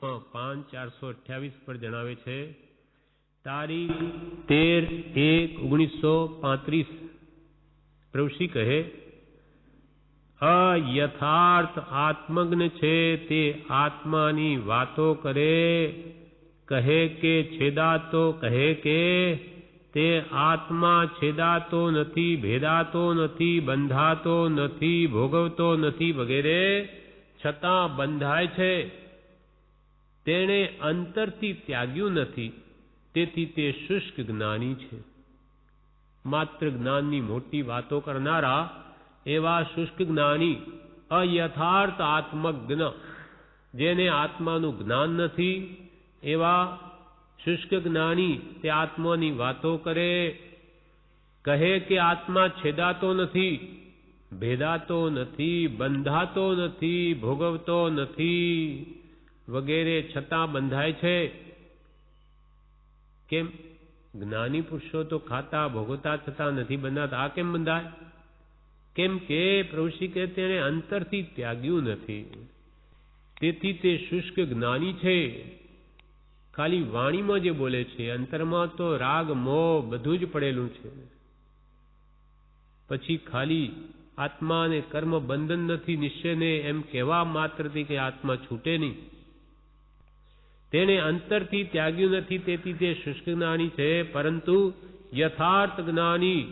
5/428 પર જણાવે છે, તારીખ 13/1/1935 પ્રભુશ્રી કહે, અયથાર્થ આત્મજ્ઞ છે તે આત્માની વાતો કરે, કહે કે છેદાતો, કહે કે તે આત્મા છેદાતો નથી, ભેદાતો નથી, બંધાતો નથી, ભોગવતો નથી વગેરે, છતાં બંધાય છે. તેણે અંતરથી ત્યાગ્યું નથી, તેથી તે શુષ્ક જ્ઞાની છે. માત્ર જ્ઞાનની મોટી વાતો કરનારા એવા શુષ્ક જ્ઞાની, અયથાર્થ આત્મજ્ઞ, જેને આત્માનું જ્ઞાન નથી, એવા શુષ્ક જ્ઞાની તે આત્માની વાતો કરે, કહે કે આત્મા છેદાતો નથી, ભેદાતો નથી, બંધાતો નથી, ભોગવતો નથી વગેરે, છતાં બંધાય છે. કેમ? જ્ઞાની પુરુષો તો ખાતા ભોગવતા છતાં નથી બંધાતા. આ કેમ બંધાય? કેમ કે પ્રભુશ્રી કહે તેણે અંતરથી ત્યાગ્યું નથી, તેથી તે શુષ્ક જ્ઞાની છે. ખાલી વાણીમાં જે બોલે છે, અંતરમાં તો રાગ મોહ બધું જ પડેલું છે. પછી ખાલી આત્મા અને કર્મ બંધન નથી નિશ્ચયને એમ કહેવા માત્રથી કે આત્મા છૂટે નહીં. તેણે અંતરથી ત્યાગ્યું નથી, તેથી તે શુષ્ક જ્ઞાની છે. પરંતુ યથાર્થ જ્ઞાની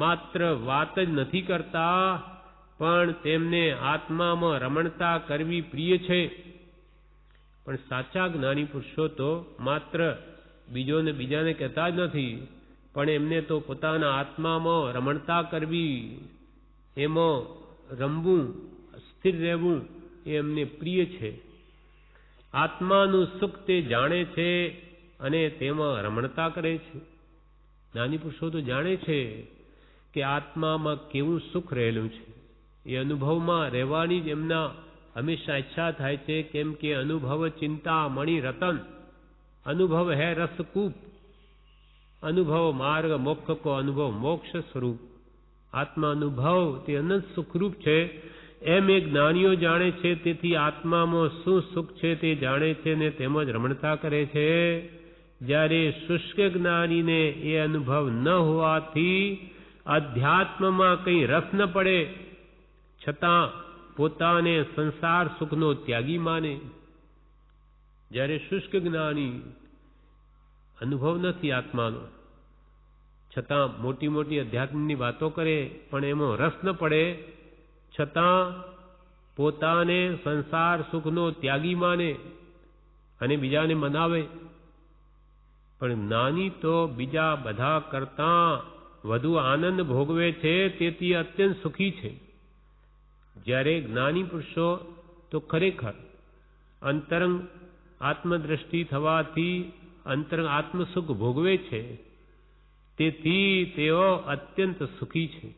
માત્ર વાત જ નથી કરતા, પણ તેમને આત્મામાં રમણતા કરવી પ્રિય છે. પણ સાચા જ્ઞાની પુરુષો તો માત્ર બીજાને કહેતા જ નથી, પણ એમને તો પોતાના આત્મામાં રમણતા કરવી, એમાં રમવું, સ્થિર રહેવું એ એમને પ્રિય છે. આત્માનું સુખ તે જાણે છે અને તેમાં રમણતા કરે છે. જ્ઞાની પુરુષો તો જાણે છે કે આત્મામાં કેવું સુખ રહેલું છે. એ અનુભવમાં રહેવાની જ એમના હંમેશા ઈચ્છા થાય છે. કેમ કે અનુભવ ચિંતા મણિ રતન, અનુભવ હૈ રસકૂપ, અનુભવ માર્ગ મોક્ષ કો, અનુભવ મોક્ષ સ્વરૂપ. આત્મા અનુભવ તે અનંત સુખરૂપ છે, એમ એ જ્ઞાનીઓ જાણે છે. તેથી આત્મામાં શું સુખ છે તે જાણે છે ને તેમજ રમણતા કરે છે. જ્યારે શુષ્ક જ્ઞાનીને એ અનુભવ ન હોવાથી અધ્યાત્મમાં કંઈ રસ ન પડે, છતાં પોતાને સંસાર સુખનો ત્યાગી માને. જ્યારે શુષ્ક જ્ઞાની અનુભવ નથી આત્માનો, છતાં મોટી મોટી અધ્યાત્મની વાતો કરે, પણ એમાં રસ ન પડે, છતાં પોતાને સંસાર સુખનો ત્યાગી માને અને બીજાને મનાવે. પણ જ્ઞાની તો બીજા બધા કરતાં વધુ આનંદ ભોગવે છે, તેથી અત્યંત સુખી છે. જ્યારે જ્ઞાની પુરુષો તો ખરેખર અંતરંગ આત્મદ્રષ્ટિ થવાથી અંતરંગ આત્મસુખ ભોગવે છે, તેથી તેઓ અત્યંત સુખી છે.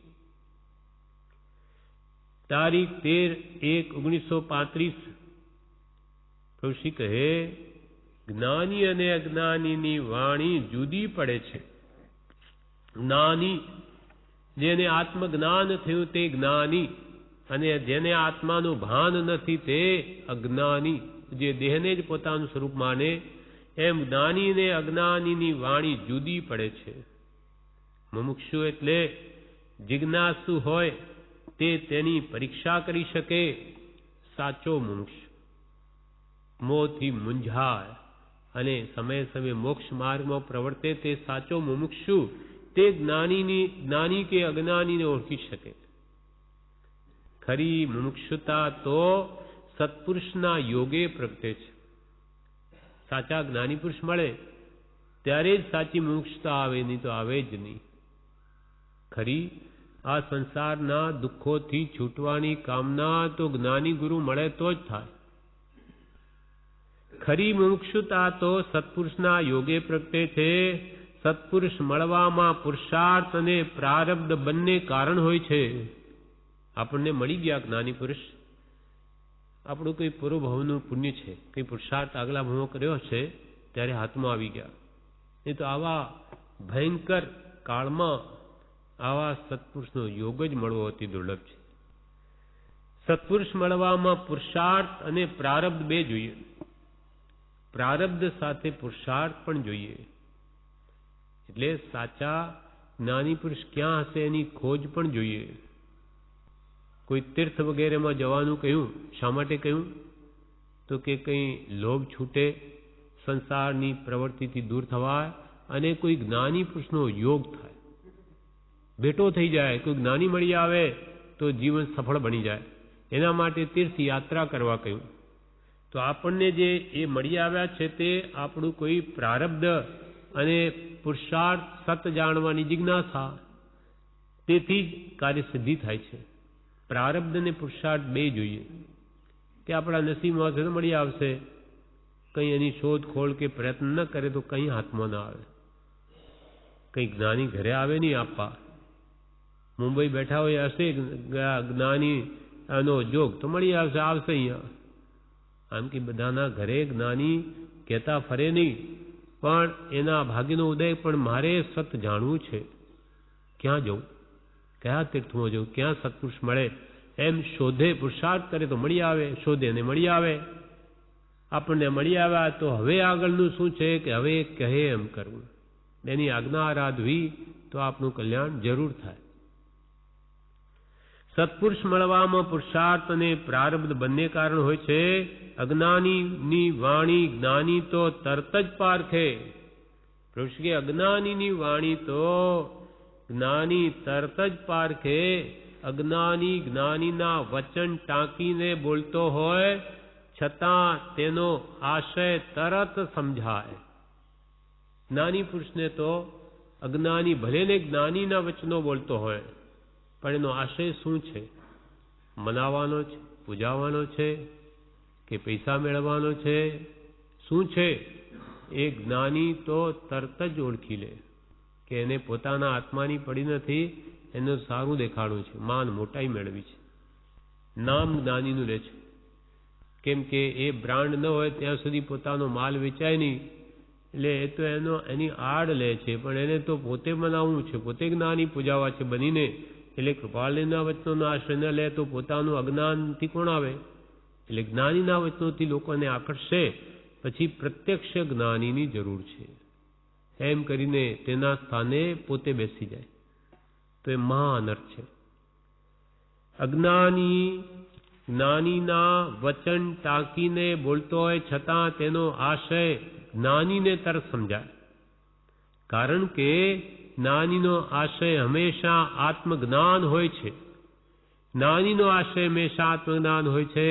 તારીખ 13/1/1935 પ્રભુશ્રી કહે, જ્ઞાની અને અજ્ઞાનીની વાણી જુદી પડે છે. જ્ઞાની, જેને આત્મજ્ઞાન થયું તે જ્ઞાની, અને જેને આત્માનું ભાન નથી તે અજ્ઞાની, જે દેહને જ પોતાનું સ્વરૂપ માને. એમ જ્ઞાની અને અજ્ઞાનીની વાણી જુદી પડે છે. મુમુક્ષુ એટલે જિજ્ઞાસુ હોય તે તેની પરીક્ષા કરી શકે. સાચો મુમુક્ષુ મોહથી મૂંઝાય અને સમયે સમયે મોક્ષ માર્ગમાં પ્રવર્તે તે સાચો મુમુક્ષુ તે જ્ઞાની કે અજ્ઞાનીને ઓળખી શકે. ખરી મુમુક્ષુતા તો સત્પુરુષના યોગે પ્રગટે છે. સાચા જ્ઞાની પુરુષ મળે ત્યારે જ સાચી મુમુક્ષુતા આવે, નહીં તો આવે જ નહીં. ખરી આ સંસારના દુઃખોથી છૂટવાની કામના તો જ્ઞાની ગુરુ મળે તો જ થાય. ખરી મુમુક્ષુતા તો સત્પુરુષના યોગે પ્રગટે છે. સત્પુરુષ મળવામાં પુરુષાર્થ અને પ્રારબ્ધ બંને કારણ હોય છે. આપણને મળી ગયા જ્ઞાની પુરુષ, આપણું કોઈ પૂર્વભાવનું પુણ્ય છે, કંઈ પુરુષાર્થ આગલા ભાવમાં કર્યો છે ત્યારે હાથમાં આવી ગયા. નહીં તો આવા ભયંકર કાળમાં આવા સત્પુરુષનો યોગ જ મળવો અતિ દુર્લભ છે. સત્પુરુષ મળવામાં પુરુષાર્થ અને પ્રારબ્ધ બે જોઈએ. પ્રારબ્ધ સાથે પુરુષાર્થ પણ જોઈએ. એટલે સાચા જ્ઞાની પુરુષ ક્યાં હશે એની ખોજ પણ જોઈએ. કોઈ તીર્થ વગેરેમાં જવાનું કહ્યું, શા માટે કહ્યું? તો કે કંઈ લોભ છૂટે, સંસારની પ્રવૃત્તિથી દૂર થવાય અને કોઈ જ્ઞાની પુરુષનો યોગ થાય, ભેટો થઈ જાય, કોઈ જ્ઞાની મળી આવે તો જીવન સફળ બની જાય. એના માટે તીર્થ યાત્રા કરવા કહ્યું. તો આપણને જે એ મળી આવ્યા છે તે આપણું કોઈ પ્રારબ્ધ અને પુરુષાર્થ, સત જાણવાની જિજ્ઞાસા, તેથી જ કાર્યસિદ્ધિ થાય છે. પ્રારબ્ધ અને પુરુષાર્થ બે જોઈએ કે આપણા નસીબમાં હશે તો મળી આવશે. કંઈ એની શોધખોળ કે પ્રયત્ન ન કરે તો કંઈ હાથમાં ના આવે. કંઈ જ્ઞાની ઘરે આવે નહીં આપવા. મુંબઈ બેઠા હોય હશે જ્ઞાની આનો જોગ તો મળી આવશે અહીંયા. આમ કે બધાના ઘરે જ્ઞાની કહેતા ફરે નહીં, પણ એના ભાગ્યનો ઉદય પણ મારે સત જાણવું છે. ક્યાં જવું, કયા તીર્થમાં જવું, ક્યાં સત્પુરુષ મળે, એમ શોધે, પુરુષાર્થ કરે તો મળી આવે. શોધે ને મળી આવે. આપણને મળી આવ્યા તો હવે આગળનું શું છે કે હવે કહે એમ કરવું, એની આજ્ઞા આરાધવી તો આપણું કલ્યાણ જરૂર થાય. સત્પુરુષ મળવામાં પુરુષાર્થ અને પ્રારબ્ધ બંને કારણ હોય છે. અજ્ઞાનીની વાણી જ્ઞાની તો તરત જ પારખે. પુરુષ કે અજ્ઞાનીની વાણી તો જ્ઞાની તરત જ પારખે. અજ્ઞાની જ્ઞાનીના વચન ટાંકીને બોલતો હોય છતાં તેનો આશય તરત સમજાય. જ્ઞાની પુરુષને તો અજ્ઞાની ભલે ને જ્ઞાનીના વચનો બોલતો હોય, પણ એનો આશય શું છે? મનાવવાનો છે, પૂજાવાનો છે કે પૈસા મેળવવાનો છે, શું છે? એ જ્ઞાની તો તરત જ ઓળખી લે કે એને પોતાના આત્માની પડી નથી, એનું સારું દેખાડવું છે, માન મોટાઈ મેળવી છે. નામ જ્ઞાનીનું લે છે. કેમ કે એ બ્રાન્ડ ન હોય ત્યાં સુધી પોતાનો માલ વેચાય નહીં. એટલે એ તો એની આડ લે છે, પણ એને તો પોતે મનાવવું છે, પોતે જ્ઞાની પૂજાવા છે બનીને. એટલે કૃપાળના વચનોનો આશ્રય ન લે તો પોતાનું અજ્ઞાનથી કોણ આવે? એટલે જ્ઞાનીના વચનોથી લોકોને આકર્ષે, પછી પ્રત્યક્ષ જ્ઞાનીની જરૂર છે એમ કરીને તેના સ્થાને પોતે બેસી જાય તો એ મહા અનર્થ છે. અજ્ઞાની જ્ઞાનીના વચન ટાંકીને બોલતો હોય છતાં તેનો આશય જ્ઞાનીને તરત સમજાય. કારણ કે જ્ઞાનીનો આશય હંમેશા આત્મજ્ઞાન હોય છે. જ્ઞાનીનો આશય હંમેશા આત્મજ્ઞાન હોય છે.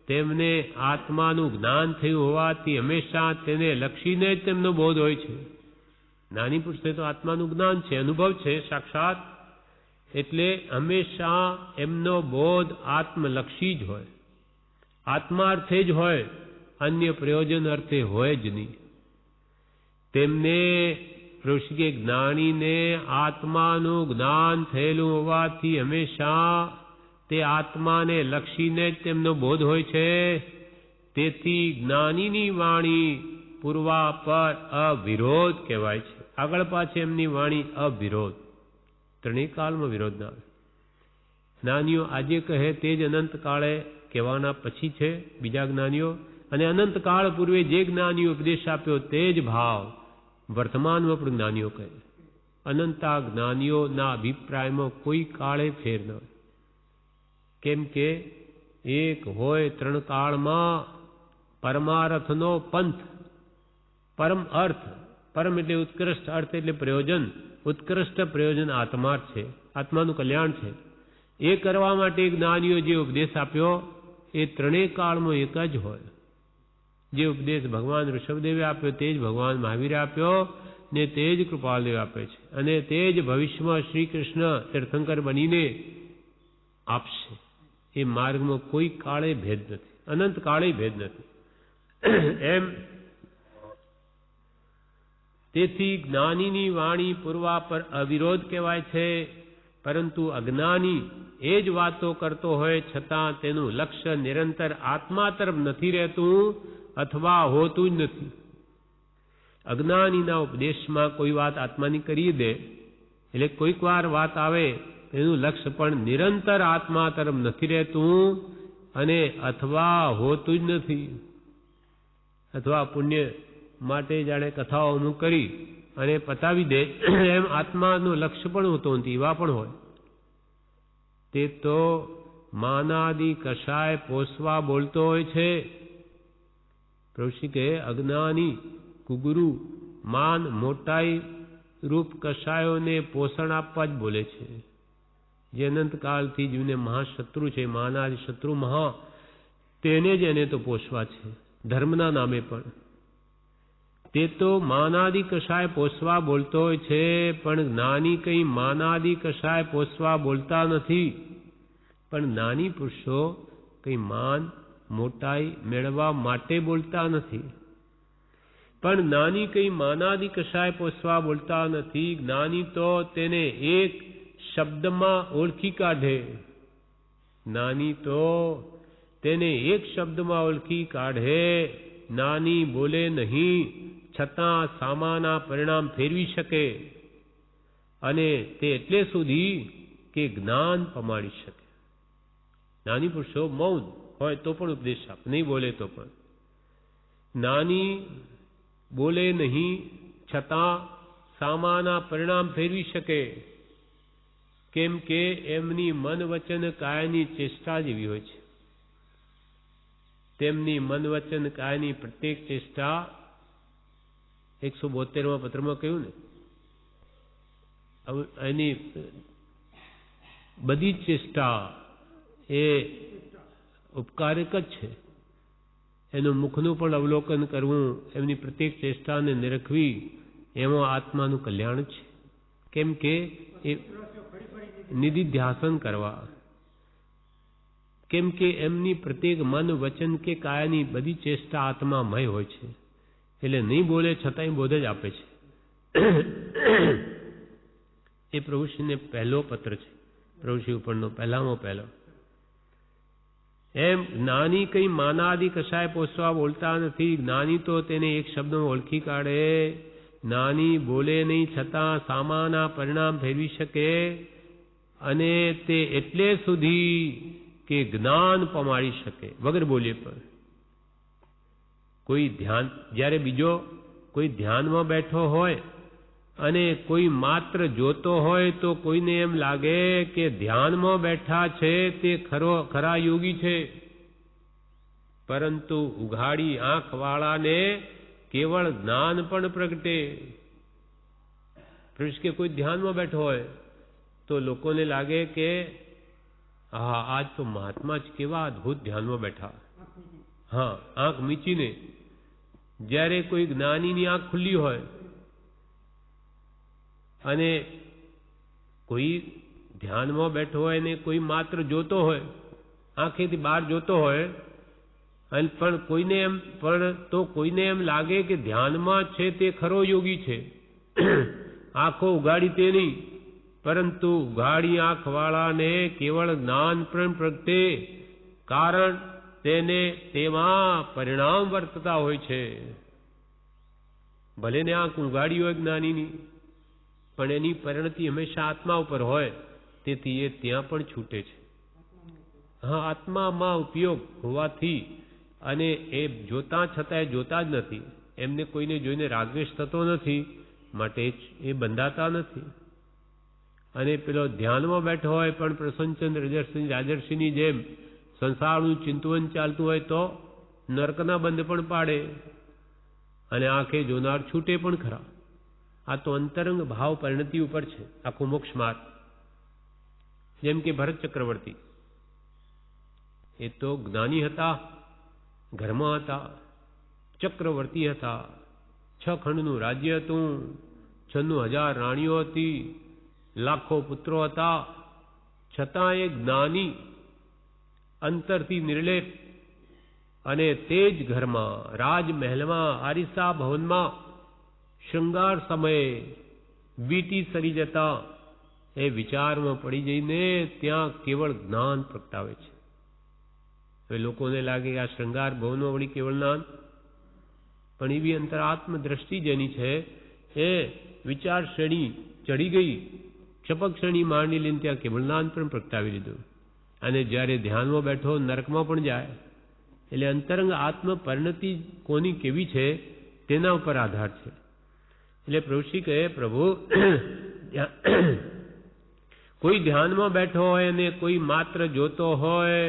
તેમને આત્માનું જ્ઞાન થયું હોવાથી હંમેશા તેને લક્ષીને જ તેમનો બોધ હોય છે. જ્ઞાની પુરુષને તો આત્માનું જ્ઞાન છે, અનુભવ છે સાક્ષાત, એટલે હંમેશા એમનો બોધ આત્મલક્ષી જ હોય, આત્માર્થે જ હોય, અન્ય પ્રયોજન અર્થે હોય જ નહીં. તેમને ઋષિકે જ્ઞાનીને આત્માનું જ્ઞાન થયેલું હોવાથી હંમેશા તે આત્માને લક્ષીને જ તેમનો બોધ હોય છે. તેથી જ્ઞાનીની વાણી પૂર્વાપર અવિરોધ કહેવાય છે. આગળ પાછળ એમની વાણી અવિરોધ, ત્રણેય કાળમાં વિરોધ ના આવે. જ્ઞાનીઓ આજે કહે તે જ અનંત કાળે કહેવાના પછી છે બીજા જ્ઞાનીઓ, અને અનંત કાળ પૂર્વે જે જ્ઞાનીઓ ઉપદેશ આપ્યો તે જ ભાવ વર્તમાનમાં પણ જ્ઞાનીઓ કહે. અનંતા જ્ઞાનીઓના અભિપ્રાયમાં કોઈ કાળે ફેર ન હોય. કેમ કે એક હોય ત્રણ કાળમાં પરમાર્થનો પંથ. પરમ અર્થ, પરમ એટલે ઉત્કૃષ્ટ, અર્થ એટલે પ્રયોજન, ઉત્કૃષ્ટ પ્રયોજન આત્માર્થ છે, આત્માનું કલ્યાણ છે. એ કરવા માટે જ્ઞાનીઓ જે ઉપદેશ આપ્યો એ ત્રણેય કાળમાં એક જ હોય. જે ઉપદેશ ભગવાન ઋષભદેવે આપ્યો તે જ ભગવાન મહાવીરે આપ્યો ને તે જ કૃપાલદેવ આપે છે, અને તે જ ભવિષ્યમાં શ્રી કૃષ્ણ તીર્થંકર બનીને આપશે. એ માર્ગમાં કોઈ કાળે ભેદ નથી, અનંત કાળે ભેદ નથી. એમ તેથી જ્ઞાનીની વાણી પૂર્વાપર અવિરોધ કહેવાય છે. પરંતુ અજ્ઞાની એ જ વાતો કરતો હોય છતાં તેનું લક્ષ્ય નિરંતર આત્મા તરફ નથી રહેતું અથવા હોતું જ નથી. અજ્ઞાનીના ઉપદેશમાં કોઈ વાત આત્માની કરી દે એટલે કોઈક વાર વાત આવે, એનું લક્ષ્ય પણ નિરંતર આત્મા તરફ નથી રહેતું અને અથવા હોતું જ નથી. અથવા પુણ્ય માટે જાણે કથાઓ અમુક કરી અને પતાવી દે, એમ આત્માનું લક્ષ્ય પણ હોતું નથી, એવા પણ હોય. તે તો માનાદિ કષાય પોષવા બોલતો હોય છે. પ્રભુશ્રી કહે અજ્ઞાની કુગુરુ માન મોટાઈ રૂપ કષાયોને પોષણ આપવા જ બોલે છે. જે અનંતકાળથી જીવને મહાશત્રુ છે, માનાદિ શત્રુ મહા, તેને જ એને તો પોષવા છે, ધર્મના નામે પણ. તે તો માનાદિ કષાય પોષવા બોલતો હોય છે, પણ જ્ઞાની કંઈ માનાદિ કષાય પોષવા બોલતા નથી. પણ જ્ઞાની પુરુષો કંઈ માન મોટાઈ મેળવવા માટે બોલતા નથી. પણ જ્ઞાની કંઈ માનાદિ કષાય પોષવા બોલતા નથી. જ્ઞાની તો તેને એક શબ્દમાં ઓળખી કાઢે. જ્ઞાની તો તેને એક શબ્દમાં ઓળખી કાઢે. જ્ઞાની બોલે નહીં, છતાં સામાના પરિણામ ફેરવી શકે, અને તે એટલે સુધી કે જ્ઞાન પમાડી શકે. જ્ઞાની પુરુષો મૌન હોય તો પણ ઉપદેશ આપે, નહીં બોલે તો પણ. જ્ઞાની બોલે નહીં, છતાં સામાના પરિણામ ફેરવી શકે, કેમ કે એમની મન વચન કાયાની ચેષ્ટા જેવી હોય છે. તેમની મન વચન કાયાની પ્રત્યેક ચેષ્ટા 172માં પત્રમાં કહ્યું ને, એની બધી જ ચેષ્ટા એ ઉપકારક જ છે. એનું મુખનું પણ અવલોકન કરવું, એમની પ્રત્યેક ચેષ્ટાને નિરખવી, એમાં આત્માનું કલ્યાણ છે. કેમ કે એ નિધિધ્યાસન કરવા, કેમ કે એમની પ્રત્યેક મન વચન કે કાયાની બધી ચેષ્ટા આત્મામય હોય છે. એટલે નહીં બોલે છતાંય બોધ જ આપે છે. એ પ્રભુશ્રીને પહેલો પત્ર છે, પ્રભુશ્રી ઉપરનો પહેલામાં પહેલો. એમ જ્ઞાની કંઈ માનાદિ કશાય પોષવા બોલતા નથી. જ્ઞાની તો તેને એક શબ્દમાં ઓળખી કાઢે. જ્ઞાની બોલે નહીં, છતાં સામાના પરિણામ ફેરવી શકે, અને તે એટલે સુધી કે જ્ઞાન પમાડી શકે, વગર બોલીએ પણ. કોઈ ધ્યાન, જ્યારે બીજો કોઈ ધ્યાનમાં બેઠો હોય અને કોઈ માત્ર જોતો હોય તો કોઈને એમ લાગે કે ધ્યાનમાં બેઠા છે તે ખરા યોગી છે. પરંતુ ઉઘાડી આંખવાળાને કેવળ જ્ઞાન પણ પ્રગટે. કે કોઈ ધ્યાનમાં બેઠો હોય તો લોકોને લાગે કે હા, આજ તો મહાત્મા જ કેવા અદભુત ધ્યાનમાં બેઠા. હા, આંખ મીચીને. જ્યારે કોઈ જ્ઞાનીની આંખ ખુલ્લી હોય અને કોઈ ધ્યાનમાં બેઠો હોય ને કોઈ માત્ર જોતો હોય, આંખેથી બહાર જોતો હોય, અને પણ કોઈને એમ લાગે કે ધ્યાનમાં છે તે ખરો યોગી છે. આંખો ઉગાડી તે નહીં, પરંતુ ઉઘાડી આંખવાળાને કેવળ જ્ઞાન પણ પ્રગટે, કારણ તેને તેમાં પરિણામ વર્તતા હોય છે. ભલે ને આંખ ઉઘાડી હોય જ્ઞાનીની, પણ એની પરિણતિ હંમેશા આત્મા ઉપર હોય, તેથી એ ત્યાં પણ છૂટે છે. હા, આત્મામાં ઉપયોગ હોવાથી, અને એ જોતા છતાં જોતા જ નથી, એમને કોઈને જોઈને રાગદ્વેષ થતો નથી, માટે એ બંધાતા નથી. અને પેલો ધ્યાનમાં બેઠો હોય પણ પ્રસન્નચંદ્ર રાજર્ષિની જેમ સંસારનું ચિંતવન ચાલતું હોય તો નરકના બંધ પણ પાડે, અને આંખે જોનાર છૂટે પણ ખરા. આ તો અંતરંગ ભાવ પરિણતિ ઉપર છે આખું મોક્ષ માર્ગ. જેમ કે ભરત ચક્રવર્તી, એ તો જ્ઞાની હતા, ઘરમાં હતા, ચક્રવર્તી હતા, 6 ખંડનું રાજ્ય હતું, 96,000 રાણીઓ હતી, લાખો પુત્રો હતા, છતાં એ જ્ઞાની, અંતરથી નિર્લેપ, અને તે જ ઘરમાં, રાજમહેલમાં, આરિસા ભવનમાં શૃંગાર સમયે વીંટી સરી જતા એ વિચારમાં પડી જઈને ત્યાં કેવળ જ્ઞાન પ્રગટાવે છે. હવે લોકોને લાગે આ શૃંગાર ભવનો વળી કેવળ જ્ઞાન, પણ એવી અંતરાત્મ દ્રષ્ટિ જેની છે એ વિચાર શ્રેણી ચડી ગઈ, ક્ષપક શ્રેણી માંડી લઈને ત્યાં કેવળ જ્ઞાન પણ પ્રગટાવી લીધું. અને જ્યારે ધ્યાનમાં બેઠો નરકમાં પણ જાય, એટલે અંતરંગ આત્મ પરિણતિ કોની કેવી છે તેના ઉપર આધાર છે. એટલે પ્રભુશ્રી કહે, પ્રભુ કોઈ ધ્યાનમાં બેઠો હોય અને કોઈ માત્ર જોતો હોય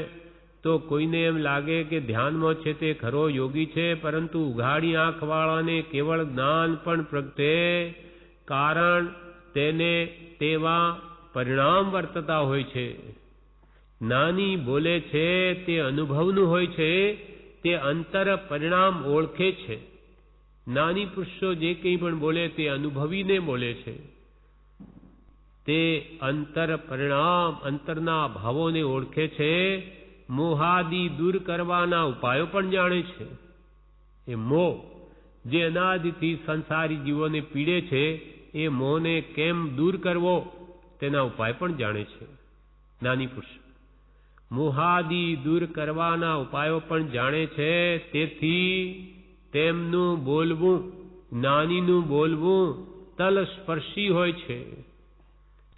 તો કોઈને એમ લાગે કે ધ્યાનમાં છે તે ખરો યોગી છે, પરંતુ ઉઘાડી આંખવાળાને કેવળ જ્ઞાન પણ પ્રગટે, કારણ તેને તેવા પરિણામ વર્તતા હોય છે. નાની બોલે છે તે અનુભવનું હોય છે, તે અંતર પરિણામ ઓળખે છે. નાની પુરુષો જે કંઈ પણ બોલે તે અનુભવીને બોલે છે. તે અંતર પરિણામ અંતરના ભાવોને ઓળખે છે. મોહાદી દૂર કરવાના ઉપાયો પણ જાણે છે. એ મોહ જે અનાદિથી સંસારી જીવોને પીડે છે, એ મોહને કેમ દૂર કરવો તેના ઉપાય પણ જાણે છે. નાની પુરુષ મોહાદી દૂર કરવાના ઉપાયો પણ જાણે છે. તેથી તેમનું બોલવું, જ્ઞાનીનું બોલવું તલસ્પર્શી હોય છે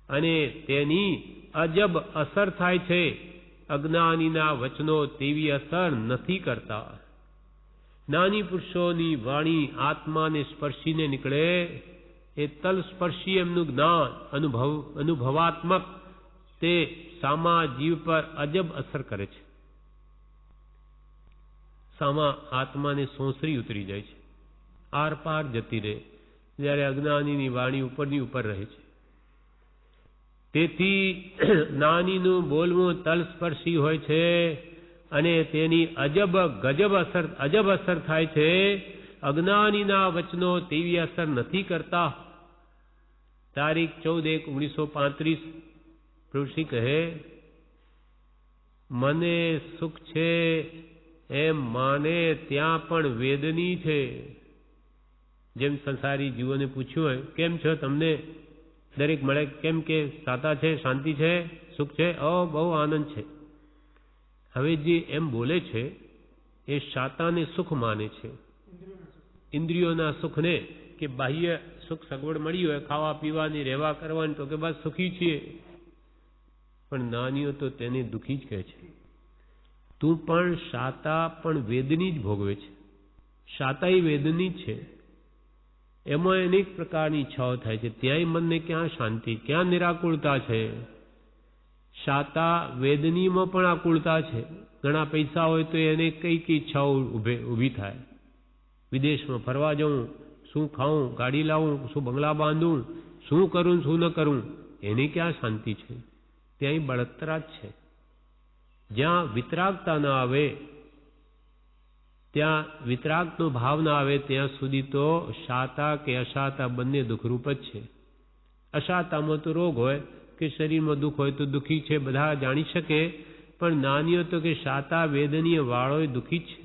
અને તેની અજબ અસર થાય છે. અજ્ઞાનીના વચનો તેવી અસર નથી કરતા. નાની પુરુષોની વાણી આત્માને સ્પર્શીને નીકળે, એ તલસ્પર્શી એમનું જ્ઞાન અનુભવાત્મક તે સામા જીવ પર અજબ અસર કરે છે. સામા આત્માને સોંસરી ઉતરી જાય છે, આર પાર જતી રહે, જ્યારે અજ્ઞાનીની વાણી ઉપરની ઉપર રહે છે. તેથી જ્ઞાનીનું બોલવું તલસ્પર્શી હોય છે અને તેની અજબ અસર થાય છે. અજ્ઞાનીના વચનો તેવી અસર નથી કરતા. તારીખ 14/1/1935 પ્રભુશ્રી કહે, મને સુખ છે એમ માને ત્યાં પણ વેદની છે. જેમ સંસારી જીવોને પૂછ્યું હોય, કેમ છો તમને? દરેક મળે કેમ કે સાતા છે, શાંતિ છે, સુખ છે, બહુ આનંદ છે. હવે જે એમ બોલે છે એ શાતાને સુખ માને છે, ઇન્દ્રિયોના સુખને, કે બાહ્ય સુખ સગવડ મળી હોય, ખાવા પીવાની, રહેવા કરવાની, તો કે બસ સુખી છીએ. પણ નાનીઓ તો તેને દુઃખી જ કહે છે. તું પણ શાતા પણ વેદની જ ભોગવે છે. શાતા વેદની જ છે. એમાં અનેક પ્રકારની ઈચ્છાઓ થાય છે. ત્યાંય મનને ક્યાં શાંતિ, ક્યાં નિરાકુળતા છે? શાતા વેદનીમાં પણ આકુળતા છે. ઘણા પૈસા હોય તો એને કઈ કઈ ઈચ્છાઓ ઊભી થાય. વિદેશમાં ફરવા જવું, શું ખાવું, ગાડી લાવું, શું બંગલા બાંધવું, શું કરું શું ન કરું, એની ક્યાં શાંતિ છે? ત્યાંય બળતરા જ છે. જ્યાં વિતરાગતા ન આવે, ત્યાં વિતરાગનો ભાવ ના આવે, ત્યાં સુધી તો શાતા કે અશાતા બંને દુઃખરૂપ જ છે. અશાતામાં તો રોગ હોય કે શરીરમાં દુઃખ હોય તો દુઃખી છે, બધા જાણી શકે. પણ નાનીઓ તો કે શાતા વેદનીય વાળો દુઃખી છે.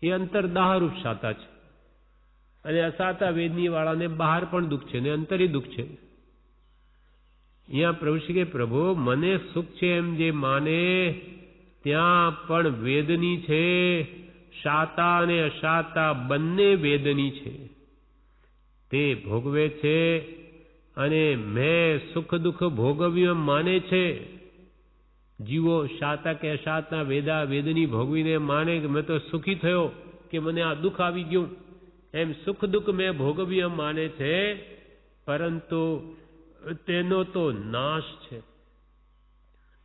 એ અંતરદાહરૂપ શાતા છે. અને અશાતા વેદનીય વાળાને બહાર પણ દુઃખ છે ને અંતરે દુઃખ છે. અહીંયા પ્રભુશ્રી કે, પ્રભુ મને સુખ છે એમ જે માને ત્યાં પણ વેદની છે. શાતા અને અશાતા બંને વેદની છે. તે ભોગવે છે અને મેં સુખ દુઃખ ભોગવ્યું માને છે. જીવો શાતા કે અશાતા વેદની ભોગવીને માને કે મેં તો સુખી થયો, કે મને આ દુઃખ આવી ગયું, એમ સુખ દુઃખ મેં ભોગવ્યું માને છે. પરંતુ તેનો તો નાશ છે.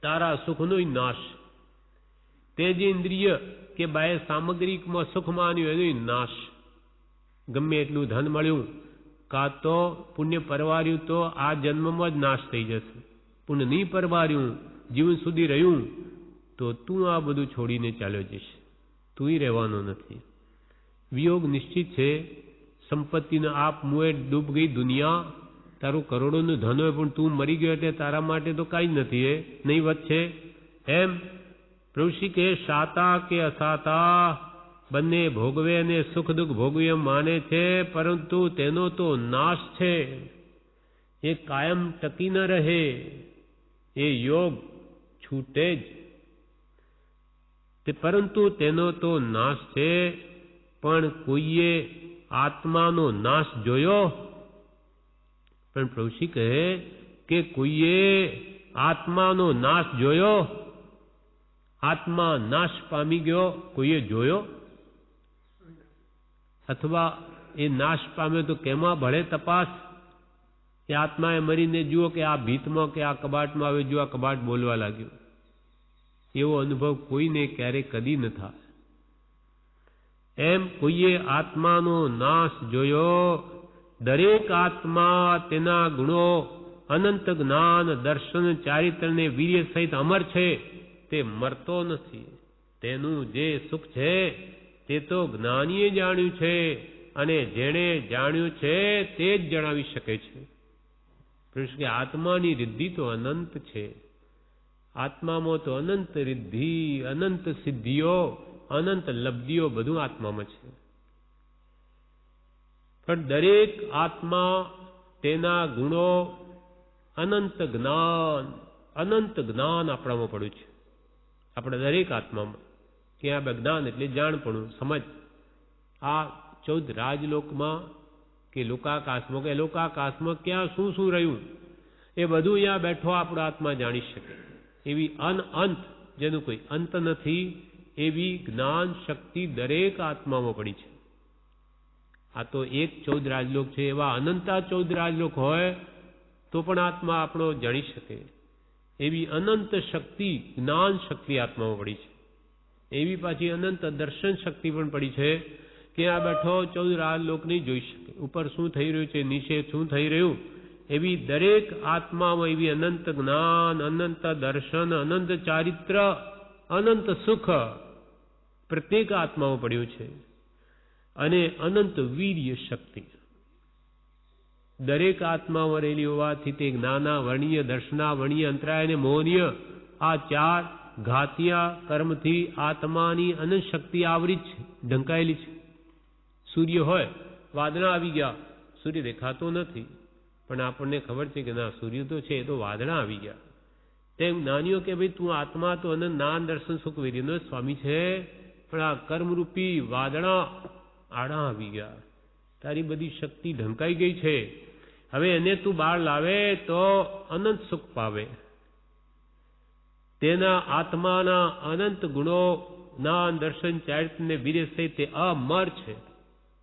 તારા સુખનો નાશ. તે જે ઇન્દ્રિય કે બાહ્ય સામગ્રીમાં સુખ માન્યું એનો નાશ. ગમે એટલું ધન મળ્યું, કાં તો પુણ્ય પરવાર્યું તો આ જન્મમાં જ નાશ થઈ જશે. પુણ્ય નહીં પરવાર્યું, જીવન સુધી રહ્યું, તો તું આ બધું છોડીને ચાલ્યો જઈશ. તું રહેવાનો નથી. વિયોગ નિશ્ચિત છે. સંપત્તિનો આપ મુએ ડૂબ ગઈ દુનિયા. તારું કરોડોનું ધન હોય પણ તું મરી ગયો એટલે તારા માટે તો કાંઈ જ નથી. એ નહીવત છે. એમ પ્રભુશ્રી કે, શાતા કે અશાતા બંને ભોગવે અને સુખ દુઃખ ભોગવે માને છે, પરંતુ તેનો તો નાશ છે. એ કાયમ ટકી ન રહે. એ યોગ છૂટે જ. પરંતુ તેનો તો નાશ છે. પણ કોઈએ આત્માનો નાશ જોયો? પણ પ્રભુશ્રી કહે કે કોઈએ આત્માનો નાશ જોયો? આત્મા નાશ પામી ગયો કોઈએ જોયો? અથવા એ નાશ પામ્યો તો કેમાં ભળે તપાસ? એ આત્માએ મરીને જુઓ કે આ ભીતમાં કે આ કબાટમાં આવે, જો આ કબાટ બોલવા લાગ્યું. એવો અનુભવ કોઈને ક્યારેય કદી ન થાય. એમ કોઈએ આત્માનો નાશ જોયો? દરેક આત્મા તેના ગુણો, અનંત જ્ઞાન, દર્શન, ચારિત્રને વીર્ય સહિત અમર છે. તે મરતો નથી. તેનું જે સુખ છે તે તો જ્ઞાનીએ જાણ્યું છે, અને જેણે જાણ્યું છે તે જ જણાવી શકે છે. કૃષ્ણ કે આત્માની રિદ્ધિ તો અનંત છે. આત્મામાં તો અનંત રિદ્ધિ, અનંત સિદ્ધિઓ, અનંત લબ્ધિઓ બધું આત્મામાં છે. પણ દરેક આત્મા, તેના ગુણો, અનંત જ્ઞાન આપણામાં પડ્યું છે. આપણે દરેક આત્મામાં કે આ જ્ઞાન એટલે જાણપણું, સમજ. આ 14 રાજલોકમાં કે લોકાકાશમાં કે લોકાકાશમાં ક્યાં શું શું રહ્યું એ બધું અહીંયા બેઠો આપણો આત્મા જાણી શકે. એવી અનંત, જેનું કોઈ અંત નથી, એવી જ્ઞાન શક્તિ દરેક આત્મામાં પડી છે. આ તો એક 14 રાજલોક છે. એવા અનંતા 14 રાજલોક હોય તો પણ આત્મા આપણો જાણી શકે. એવી અનંત શક્તિ, જ્ઞાન શક્તિ આત્મામાં પડી છે. એવી પાછી અનંત દર્શન શક્તિ પણ પડી છે કે આ બેઠો 14 રાજલોક નહીં જોઈ શકે. ઉપર શું થઈ રહ્યું છે, નીચે શું થઈ રહ્યું, એવી દરેક આત્મામાં એવી અનંત જ્ઞાન, અનંત દર્શન, અનંત ચારિત્ર, અનંત સુખ પ્રત્યેક આત્મામાં પડ્યું છે. અને અનંત વીર્ય શક્તિ દરેક આત્મામાં રહેલી હોવાથી તે જ્ઞાના, વર્ણીય, દર્શના, વર્ણીય, અંતરાય અને મોહનીય, આ 4 ઘાતિયા કર્મથી આત્માની અનંત શક્તિ આવરી છે, ઢંકાયેલી છે. સૂર્ય હોય, વાદળા આવી ગયા, સૂર્ય દેખાતો નથી, પણ આપણને ખબર છે કે ના, સૂર્ય તો છે, એ તો વાદળા આવી ગયા. તેમ જ્ઞાનીઓ કે ભાઈ તું આત્મા તો અનંત જ્ઞાન, દર્શન, સુખ, વીર્યનો સ્વામી છે, પણ આ કર્મરૂપી વાદળા આડા આવી ગયા. તારી બધી શક્તિ ઢંકાઈ ગઈ છે. હવે એને તું બહાર લાવે તો અનંત સુખ પાવે. તેના આત્માના અનંત ગુણો, જ્ઞાન, દર્શન, ચારિત્ર ને વીર્ય સહિત તે અમર છે.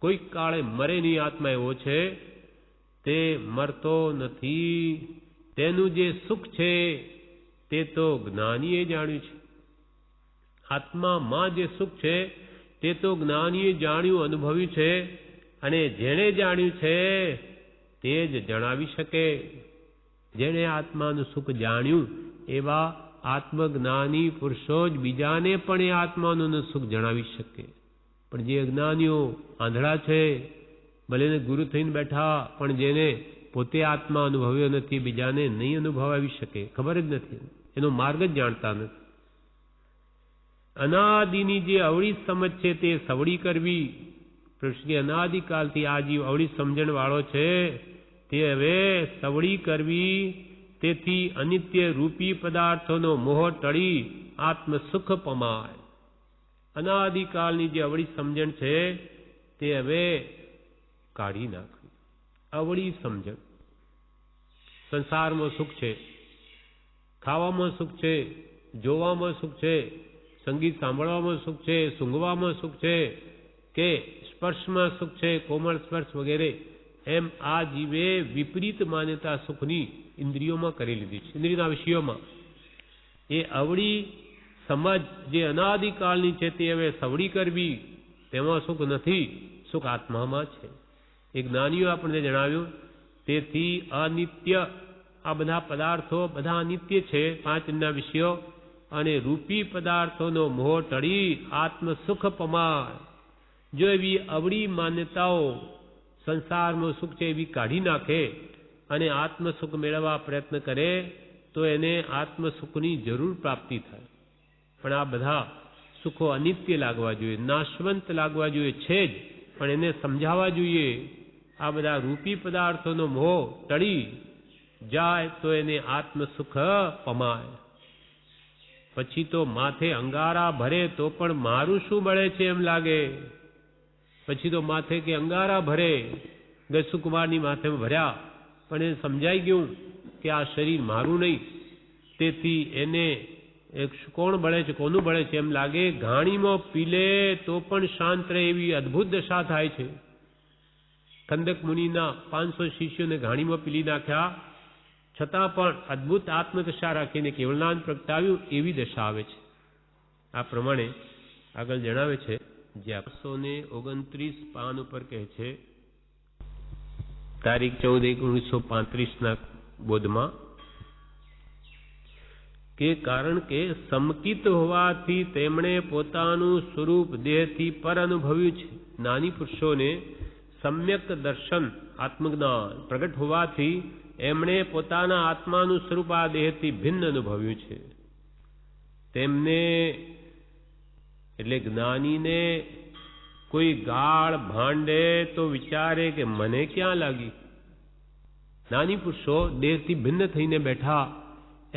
કોઈક કાળે મરે નહીં. આત્મા એવો છે, તે મરતો નથી. તેનું જે સુખ છે તે તો જ્ઞાનીએ જાણ્યું છે. આત્મામાં જે સુખ છે તે તો જ્ઞાનીએ જાણ્યું, અનુભવ્યું છે. અને જેણે જાણ્યું છે તે જ જણાવી શકે. જેણે આત્માનું સુખ જાણ્યું એવા આત્મજ્ઞાની પુરુષો જ બીજાને પણ એ આત્માનું સુખ જણાવી શકે. પણ જે અજ્ઞાનીઓ આંધળા છે, ભલે ગુરુ થઈને બેઠા, પણ જેને પોતે આત્મા અનુભવ્યો નથી, બીજાને નહીં અનુભવાવી શકે, ખબર જ નથી, એનો માર્ગ જ જાણતા નથી. અનાદિની જે અવળી સમજ છે તે સવળી કરવી. કૃષ્ણ અનાદિકાલથી આ જીવ અવળી સમજણ વાળો છે, તે હવે સવળી કરવી. તેથી અનિત્ય રૂપી પદાર્થોનો મોહ ટળી આત્મ સુખ પમાય. અનાદિકાળની જે અવળી સમજણ છે તે હવે કાઢી નાખવી. અવળી સમજણ. સંસારમાં સુખ છે, ખાવામાં સુખ છે, જોવામાં સુખ છે, સંગીત સાંભળવામાં સુખ છે, સૂંઘવામાં સુખ છે, કે સ્પર્શમાં સુખ છે, કોમળ સ્પર્શ વગેરે. એમ આ જીવે વિપરીત માન્યતા સુખની ઇન્દ્રિયોમાં કરી લીધી છે, ઇન્દ્રિયના વિષયોમાં. એ અવળી સમજ જે અનાદિકાળની છે તે હવે સવળી કરવી. તેમાં સુખ નથી, સુખ આત્મામાં છે. એ જ્ઞાનીઓ આપણને જણાવ્યું. તેથી અનિત્ય, આ બધા પદાર્થો બધા અનિત્ય છે, 5 વિષયો. અને રૂપી પદાર્થોનો મોહ ટળી આત્મ સુખ પમાય. જો એવી અવળી માન્યતાઓ સંસારમાં સુખ છે એવી કાઢી નાખે અને આત્મ સુખ મેળવવા પ્રયત્ન કરે તો એને આત્મ સુખની જરૂર પ્રાપ્તિ થાય. પણ આ બધા સુખો અનિત્ય લાગવા જોઈએ, નાશવંત લાગવા જોઈએ છે જ, પણ એને સમજાવવા જોઈએ. આ બધા રૂપી પદાર્થોનો મોહ ટળી જાય તો એને આત્મ સુખ પમાય. પછી તો માથે અંગારા ભરે તો પણ મારું શું બળે છે એમ લાગે. પછી તો માથે કે અંગારા ભરે, ગસુકુમારની માથે ભર્યા, પણ એને સમજાઈ ગયું કે આ શરીર મારું નહીં. તેથી એને એક કોણ બળે છે, કોનું બળે છે એમ લાગે. ઘાણીમાં પીલે તો પણ શાંત રહે એવી અદભુત દશા થાય છે. કંદક મુનિના 500 શિષ્યોને ઘાણીમાં પીલી નાખ્યા, છતાં પણ અદભુત આત્મદશા રાખીને કેવળનાથ પ્રગટાવ્યું એવી દશા આવે છે. આ પ્રમાણે આગળ જણાવે છે. જે 829 પાન ઉપર કહે છે, તારીખ 14/1/1935 બોધમાં, કે કારણ કે સમકિત હોવાથી તેમણે પોતાનું સ્વરૂપ દેહથી પર અનુભવ્યું છે. જ્ઞાની પુરુષોને સમ્યક દર્શન આત્મજ્ઞાન પ્રગટ હોવાથી એમણે પોતાના આત્માનું સ્વરૂપ આ દેહથી ભિન્ન અનુભવ્યું છે. તેમને એટલે જ્ઞાનીને કોઈ ગાળ ભાંડે તો વિચારે કે મને ક્યાં લાગી. જ્ઞાની પુરુષો દેહથી ભિન્ન થઈને બેઠા,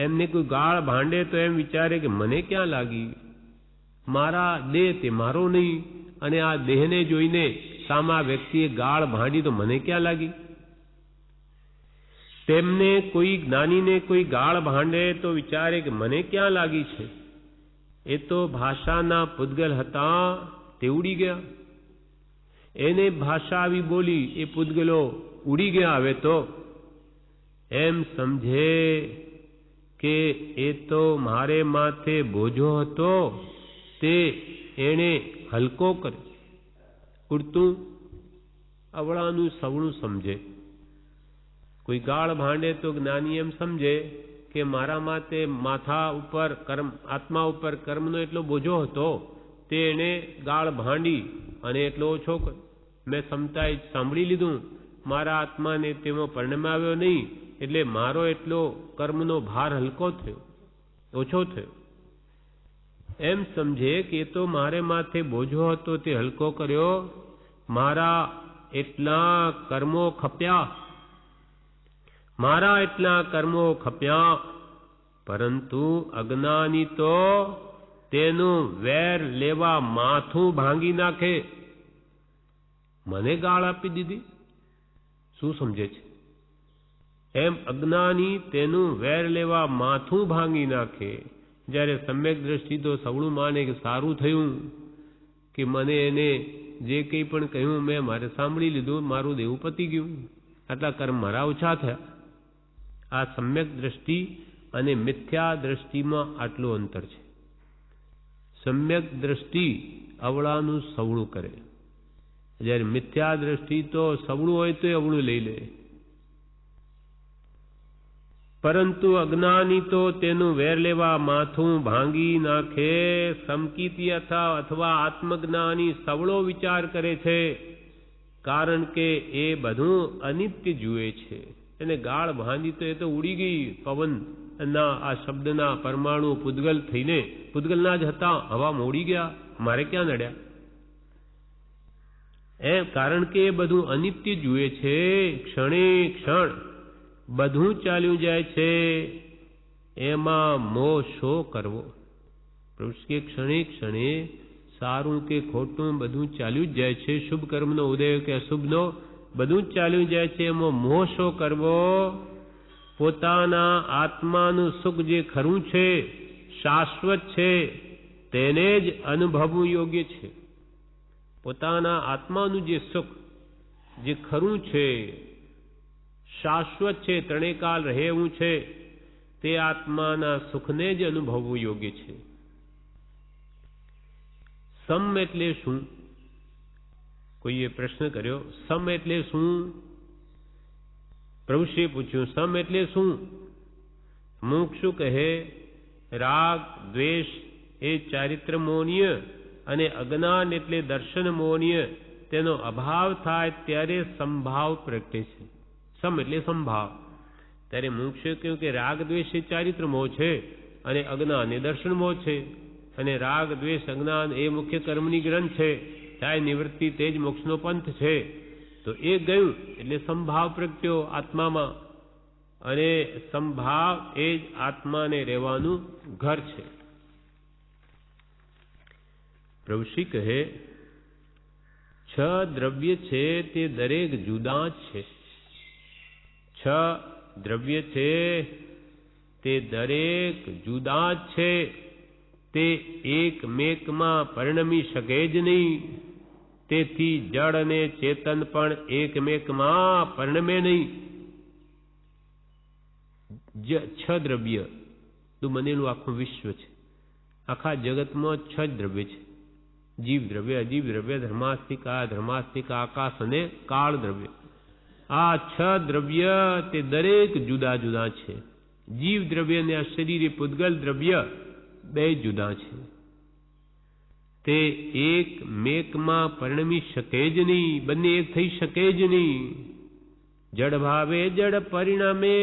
એમને કોઈ ગાળ ભાંડે તો એમ વિચારે કે મને ક્યાં લાગી, મારા દેહ તે મારો નહીં, અને આ દેહને જોઈને સામા વ્યક્તિએ ગાળ ભાંડી તો મને ક્યાં લાગી. તેમને કોઈ જ્ઞાનીને કોઈ ગાળ ભાંડે તો વિચારે કે મને ક્યાં લાગી છે. એ તો ભાષાના પૂતગલ હતા, તે ઉડી ગયા. એને ભાષા આવી બોલી, એ પૂતગલો ઉડી ગયા. હવે તો એમ સમજે કે એ તો મારે માથે બોજો હતો, તે એણે હલકો કર્યો. ઉડતું અવળાનું સવળું સમજે. કોઈ ગાળ ભાંડે તો જ્ઞાની એમ સમજે કે મારા માથે માથા ઉપર કર્મ, આત્મા ઉપર કર્મનો એટલો બોજો હતો, તે એણે ગાળ ભાંડી અને એટલો ઓછો કર્યો. મેં સમતાએ સાંભળી લીધું, મારા આત્માને તેમાં પરિણામ આવ્યો નહીં, એટલે મારો એટલો કર્મનો ભાર હલકો થયો, ઓછો થયો. એમ સમજે કે એ તો મારે માથે બોજો હતો, તે હલકો કર્યો. મારા એટલા કર્મો ખપ્યા, મારા એટલા કર્મો ખપ્યા, પરંતુ અજ્ઞાની તો તેનું વેર લેવા માથું ભાંગી નાખે. મને ગાળ આપી દીધી, શું સમજે છે? એમ અજ્ઞાની તેનું વેર લેવા માથું ભાંગી નાખે. જ્યારે સમ્યક દ્રષ્ટિ તો સવળું માને કે સારું થયું કે મને એને જે કંઈ પણ કહ્યું મેં મારે સાંભળી લીધું, મારું દેવું પતી ગયું, આટલા કર્મ મારા ઓછા થયા. આ સમ્યક દ્રષ્ટિ અને મિથ્યા દ્રષ્ટિમાં આટલું અંતર છે. સમ્યક દ્રષ્ટિ અવળાનું સવળું કરે, જ્યારે મિથ્યા દ્રષ્ટિ તો સવળું હોય તો અવળું લઈ લે. પરંતુ અજ્ઞાની તો તેનું વેર લેવા માથું ભાંગી નાખે. સમકીતી અથવા આત્મજ્ઞાની સવળો વિચાર કરે છે, કારણ કે એ બધું અનિત્ય જુએ છે. એને ગાળ ભાંડી તો એ તો ઉડી ગઈ. પવનના આ શબ્દના પરમાણુ પૂતગલ થઈને પૂતગલના જ હતા, હવામાં ઉડી ગયા, મારે ક્યાં નડ્યા. એમ કારણ કે એ બધું અનિત્ય જુએ છે. ક્ષણે ક્ષણ બધું ચાલ્યું જાય છે, એમાં મોહ શો કરવો. પ્રભુ કે ક્ષણે ક્ષણે સારું કે ખોટું બધું ચાલ્યું જ જાય છે. શુભ કર્મનો ઉદય કે અશુભનો બધું જ ચાલ્યું જાય છે, એમાં મોહ શો કરવો. પોતાના આત્માનું સુખ જે ખરું છે, શાશ્વત છે, તેને જ અનુભવવું યોગ્ય છે. પોતાના આત્માનું જે સુખ જે ખરું છે, શાશ્વત છે, ત્રણેકાલ રહે એવું છે, તે આત્માના સુખને જ અનુભવવું યોગ્ય છે. સમ એટલે શું? કોઈએ પ્રશ્ન કર્યો, સમ એટલે શું? પ્રભુશ્રીએ પૂછ્યું, સમ એટલે શું? મુક્ષુ કહે, રાગ દ્વેષ એ ચારિત્ર મોનીય અને અજ્ઞાન એટલે દર્શન મોનીય, તેનો અભાવ થાય ત્યારે સંભાવ પ્રગટે છે. સમ એટલે સંભાવ. ત્યારે મુક્ષે કહ્યું કે રાગ દ્વેષ એ ચારિત્ર મોહ છે અને અજ્ઞાન એ દર્શન મોહ છે, અને રાગ દ્વેષ અજ્ઞાન એ મુખ્ય કર્મની ગ્રંથ છે, થાય નિવૃત્તિ તે જ મોક્ષનો પંથ છે. તો એ ગયું એટલે સંભાવ પ્રગટ્યો આત્મામાં, અને સંભાવ એ જ આત્માને રહેવાનું ઘર છે. પ્રભુશ્રી કહે, 6 દ્રવ્ય છે તે દરેક જુદા જ છે. 6 દ્રવ્ય છે તે દરેક જુદા જ છે. તે એકમેકમાં પરિણમી શકે જ નહીં. તેથી જડ અને ચેતન પણ એકમેકમાં પરિણમે નહીં. છ દ્રવ્ય નું બનેલું આખું વિશ્વ છે. આખા જગતમાં 6 દ્રવ્ય છે. જીવ દ્રવ્ય, અજીવ દ્રવ્ય, ધર્માસ્તિક, આકાશ અને કાળ દ્રવ્ય. આ 6 દ્રવ્ય તે દરેક જુદા જુદા છે. જીવ દ્રવ્ય અને આ શરીરે પૂતગલ દ્રવ્ય 2 જુદા છે. તે એક મેકમાં પરિણમી શકે જ નહીં. બંને એક થઈ શકે જ નહીં. જડ ભાવે જડ પરિણમે,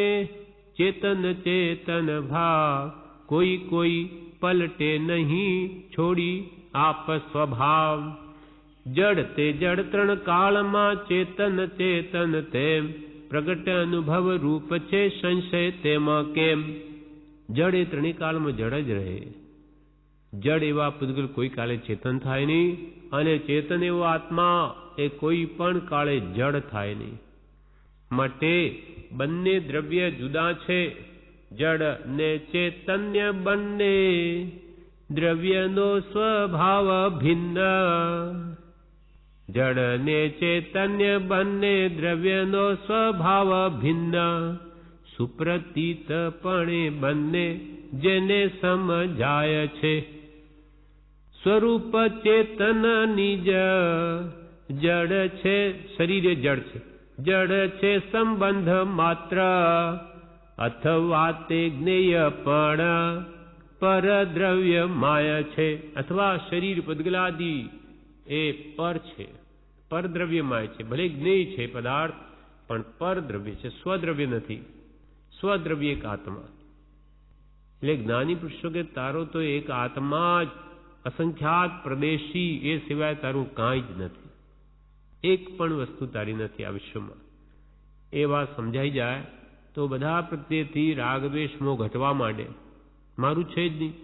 ચેતન ચેતન ભાવ. કોઈ પલટે નહીં, છોડી આપ સ્વભાવ. જડ તે જડ 3 કાળમાં, ચેતન ચેતન તેમ. પ્રગટ અનુભવ રૂપ છે, સંશય તેમાં કેમ. જડ એ 3 કાળમાં જડ જ રહે. જડ એવા પૂતગલ કોઈ કાળે ચેતન થાય નહીં, અને ચેતન એવો આત્મા એ કોઈ પણ કાળે જડ થાય નહીં. માટે બંને દ્રવ્ય જુદા છે. જડ ને ચેતન્ય બંને દ્રવ્યનો સ્વભાવ ભિન્ન. જડ ને ચૈતન્ય બંને દ્રવ્યનો સ્વભાવ ભિન્ન. સુપ્રતીતપણે બંને જેને સમજાય છે. સ્વરૂપ ચેતન નિજ જડ છે, શરીરે જડ છે. જડ છે સંબંધ માત્ર, અથવા તે જ્ઞેય પણ પરદ્રવ્ય માય છે. અથવા શરીર પૂતગલાદિ એ પર છે, પરદ્રવ્ય માય છે. ભલે જ્ઞેય છે પદાર્થ, પણ પરદ્રવ્ય છે, સ્વદ્રવ્ય નથી. સ્વદ્રવ્ય એક આત્મા. એટલે જ્ઞાની પુરુષો કે તારો તો એક આત્મા જ અસંખ્યાત પ્રદેશી, એ સિવાય તારું કાંઈ જ નથી. એક પણ વસ્તુ તારી નથી આ વિશ્વમાં. એ વાત સમજાઈ જાય તો બધા પ્રત્યેથી રાગ દ્વેષ મોહ ઘટવા માંડે. મારું છે જ નહીં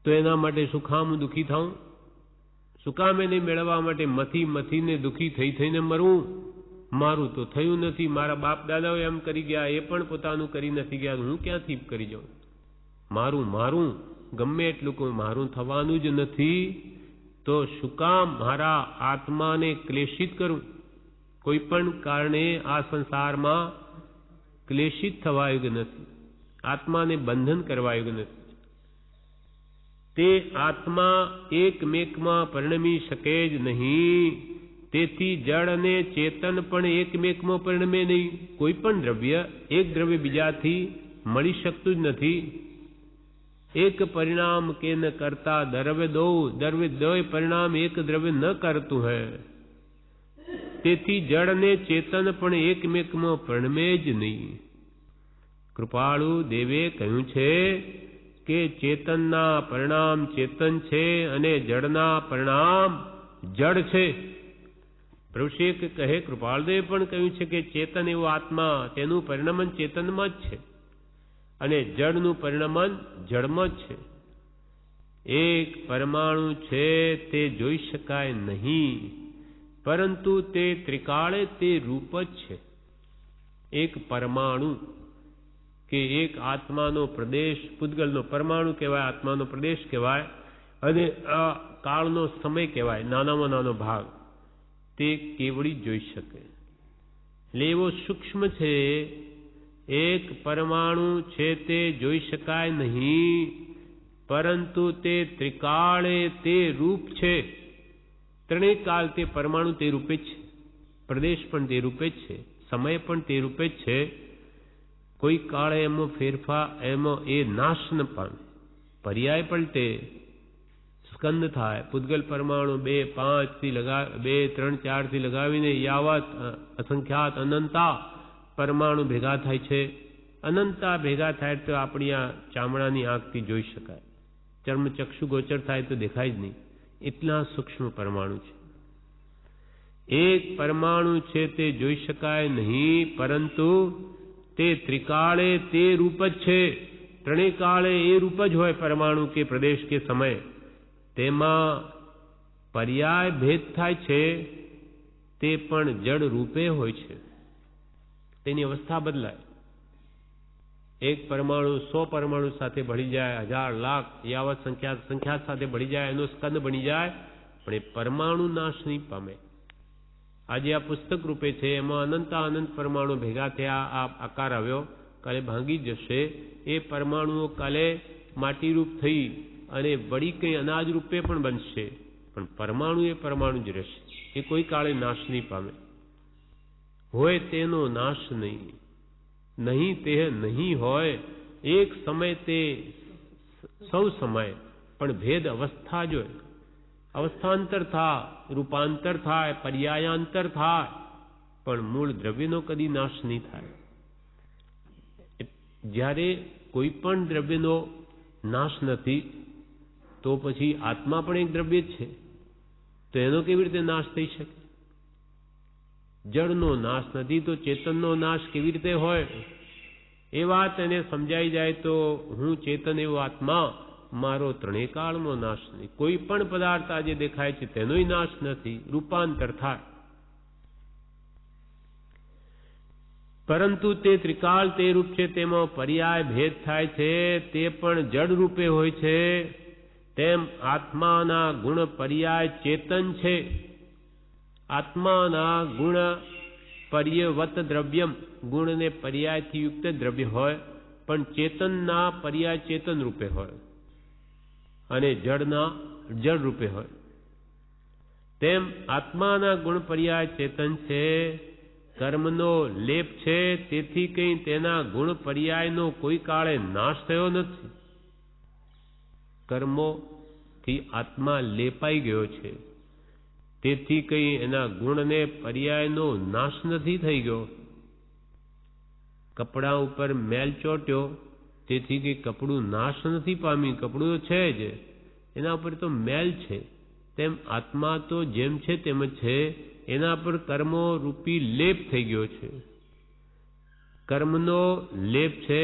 તો એના માટે શું કામ હું દુઃખી થાઉં? શું કામ એને મેળવવા માટે મથીને દુઃખી થઈને મરવું? મારું તો થયું નથી. મારા બાપ દાદાઓ એમ કરી ગયા, એ પણ પોતાનું કરી નથી ગયા. હું ક્યાંથી કરી જાઉં? મારું ગમે એટલું કોઈ મારું થવાનું જ નથી, તો શું કામ મારા આત્માને ક્લેશિત કરું? કોઈ પણ કારણે આ સંસારમાં ક્લેશિત થવા યોગ્ય નથી. આત્માને બંધન કરવા યોગ્ય નથી. તે આત્મા એકમેકમાં પરિણમી શકે જ નહીં. તેથી જડ અને ચેતન પણ એકમેકમાં પરિણમે નહીં. કોઈ પણ દ્રવ્ય એક દ્રવ્ય બીજાથી મળી શકતું જ નથી. એક પરિણામ કે ન કરતા દ્રવ્ય દો પરિણામ એક દ્રવ્ય ન કરતું હૈ. તેથી જડ અને ચેતન પણ એકમેકમાં પરિણમે જ નહીં. કૃપાળુ દેવે કહ્યું છે કે ચેતનના પરિણામ ચેતન છે અને જડના પરિણામ જડ છે. પ્રભુશેખ કહે, કૃપાળદેવ પણ કહ્યું છે કે ચેતન એવો આત્મા, તેનું પરિણમન ચેતનમાં જ છે અને જડનું પરિણમન જડમાં જ છે. એક પરમાણુ છે તે જોઈ શકાય નહીં, પરંતુ તે ત્રિકાળે તે રૂપ જ છે. એક પરમાણુ કે એક આત્માનો પ્રદેશ, પૂતગલનો પરમાણુ કહેવાય, આત્માનો પ્રદેશ કહેવાય, અને આ કાળનો સમય કહેવાય, નાનામાં નાનો ભાગ, તે કેવળી જોઈ શકે. એટલે એવો સૂક્ષ્મ છે. એક પરમાણુ છે તે જોઈ શકાય નહીં, પરંતુ તે ત્રિકાળે તે રૂપ છે. ત્રણેય કાળ તે પરમાણુ તે રૂપે જ છે, પ્રદેશ પણ તે રૂપે જ છે, સમય પણ તે રૂપે જ છે. કોઈ કાળે એમાં ફેરફાર, એમાં એ નાશ ન પામે, પર્યાય પલટે, સ્કંદ થાય. પૂતગલ પરમાણુ 2, 5 થી 2, 3, 4 થી લગાવીને યાવત અસંખ્યાત અનંતા પરમાણુ ભેગા થાય છે. અનંતા ભેગા થાય તો આપણી આ ચામડાની આંખથી જોઈ શકાય. ચર્મચક્ષુ ગોચર થાય તો દેખાય જ નહીં. એટલા સૂક્ષ્મ પરમાણુ છે. એક પરમાણુ છે તે જોઈ શકાય નહીં, પરંતુ તે ત્રિકાળે તે રૂપ જ છે. ત્રણેય કાળે એ રૂપ જ હોય, પરમાણુ કે પ્રદેશ કે સમય. તેમાં પર્યાય ભેદ થાય છે, તે પણ જડ રૂપે હોય છે. તેની અવસ્થા બદલાય. એક પરમાણુ 100 પરમાણુ સાથે ભળી જાય, 1000 લાખ યાવત સંખ્યા સાથે ભળી જાય, એનો સ્કંદ બની જાય, પણ એ પરમાણુ નાશ નહીં પામે. આજે આ પુસ્તક રૂપે છે, એમાં અનંત પરમાણુ ભેગા થયા, આ આકાર આવ્યો, કાલે ભાંગી જશે. એ પરમાણુઓ કાલે માટીરૂપ થઈ અને વળી કંઈ અનાજ રૂપે પણ બનશે, પણ પરમાણુ એ પરમાણુ જ રહેશે. એ કોઈ કાળે નાશ નહીં પામે. હોય તેનો નાશ નહીં, નહીં તે નહીં હોય, એક સમય તે સૌ સમય, પણ ભેદ અવસ્થા જ હોય. અવસ્થાંતર થાય, રૂપાંતર થાય, પર્યાયાંતર થાય, પણ મૂળ દ્રવ્યનો કદી નાશ નહીં થાય. જ્યારે કોઈ પણ દ્રવ્યનો નાશ નથી, તો પછી આત્મા પણ એક દ્રવ્ય જ છે, તો એનો કેવી રીતે નાશ થઈ શકે? જળનો નાશ નથી તો ચેતનનો નાશ કેવી રીતે હોય? એ વાત એને સમજાઈ જાય તો હું ચેતન એવો આત્મા, મારો ત્રણેય કાળમાં નાશ નહીં. કોઈ પણ પદાર્થ આજે દેખાય છે તેનોય નાશ નથી, રૂપાંતર થાય. પરંતુ તે ત્રિકાળ તે રૂપ છે, તેમાં પર્યાય ભેદ થાય છે, તે પણ જડ રૂપે હોય છે. તેમ આત્માના ગુણ પર્યાય ચેતન છે. આત્માના ગુણ પર્યવત દ્રવ્યમ, ગુણને પર્યાયથી યુક્ત દ્રવ્ય હોય, પણ ચેતનના પર્યાય ચેતન રૂપે હોય અને જડના જડ રૂપે હોય. તેમ આત્માના ગુણ પર્યાય ચેતન છે, કર્મનો લેપ છે, તેથી કંઈ તેના ગુણ પર્યાયનો કોઈ કાળે નાશ થયો નથી. કર્મોથી આત્મા લેપાઈ ગયો છે, તેથી કંઈ એના ગુણને પર્યાયનો નાશ નથી થઈ ગયો. કપડા ઉપર મેલ ચોટ્યો, તેથી કંઈ કપડું નાશ નથી પામ્યું, કપડું તો છે જ, એના ઉપર તો મેલ છે. તેમ આત્મા તો જેમ છે તેમ જ છે, એના પર કર્મો રૂપી લેપ થઈ ગયો છે. કર્મનો લેપ છે,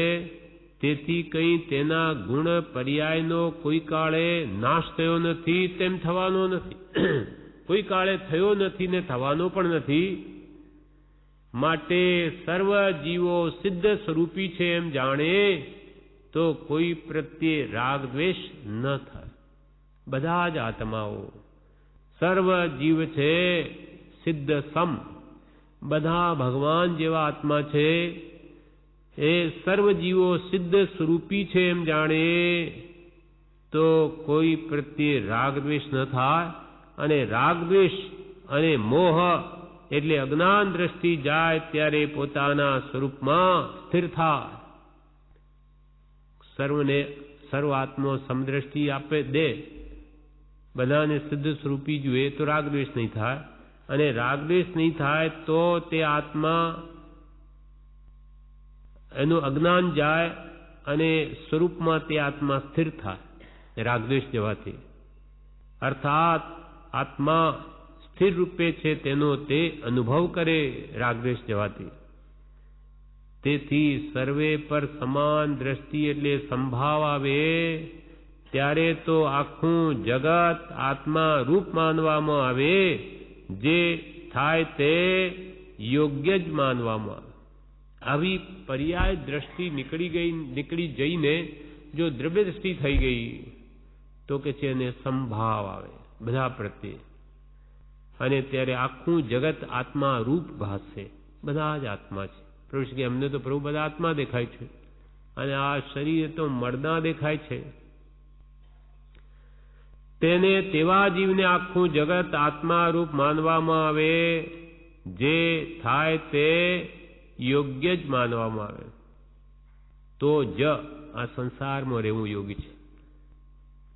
તેથી કંઈ તેના ગુણ પર્યાયનો કોઈ કાળે નાશ થયો નથી, તેમ થવાનો નથી. કોઈ કાળે થયો નથી ને થવાનો પણ નથી. માટે સર્વ જીવો સિદ્ધ સ્વરૂપી છે એમ જાણે તો કોઈ પ્રત્યે રાગ દ્વેષ ન થાય. બધા જ આત્માઓ સર્વ જીવ છે સિદ્ધ સમ, બધા ભગવાન જેવા આત્મા છે, એ સર્વ જીવો સિદ્ધ સ્વરૂપી છે એમ જાણે તો કોઈ પ્રત્યે રાગ દ્વેષ ન થાય. અને રાગ દ્વેષ અને મોહ એટલે અજ્ઞાન દ્રષ્ટિ જાય ત્યારે પોતાના સ્વરૂપમાં સ્થિર થાય. સર્વને સર્વ આત્મો સમદ્રષ્ટિ આપે દે, બધાને સિદ્ધ સ્વરૂપી જુએ તો રાગ દ્વેષ નહીં થાય. અને રાગ દ્વેષ નહીં થાય તો તે આત્મા એનું અજ્ઞાન જાય અને સ્વરૂપમાં તે આત્મા સ્થિર થાય રાગ દ્વેષ જવાથી. અર્થાત આત્મા સ્થિર રૂપે છે તેનો તે અનુભવ કરે રાગ દ્વેષ જવાથી. તેથી સર્વે પર સમાન દ્રષ્ટિ એટલે સંભાવ આવે ત્યારે તો આખું જગત આત્મા રૂપ માનવામાં આવે. જે થાય તે યોગ્ય જ માનવામાં આવે. આવી પર્યાય દ્રષ્ટિ નીકળી જઈને જો દ્રવ્ય દ્રષ્ટિ થઈ ગઈ તો કે છે એને સંભાવ આવે બધા પ્રત્યે, અને ત્યારે આખું જગત આત્મા રૂપ ભાસે. બધા જ આત્મા છે. પ્રભુ કે અમને તો પ્રભુ બધા આત્મા દેખાય છે, અને આ શરીર તો મળના દેખાય છે. તેને તેવા જીવને આખું જગત આત્મા રૂપ માનવામાં આવે. જે થાય તે યોગ્ય જ માનવામાં આવે. તો જ આ સંસારમાં રહેવું યોગ્ય છે.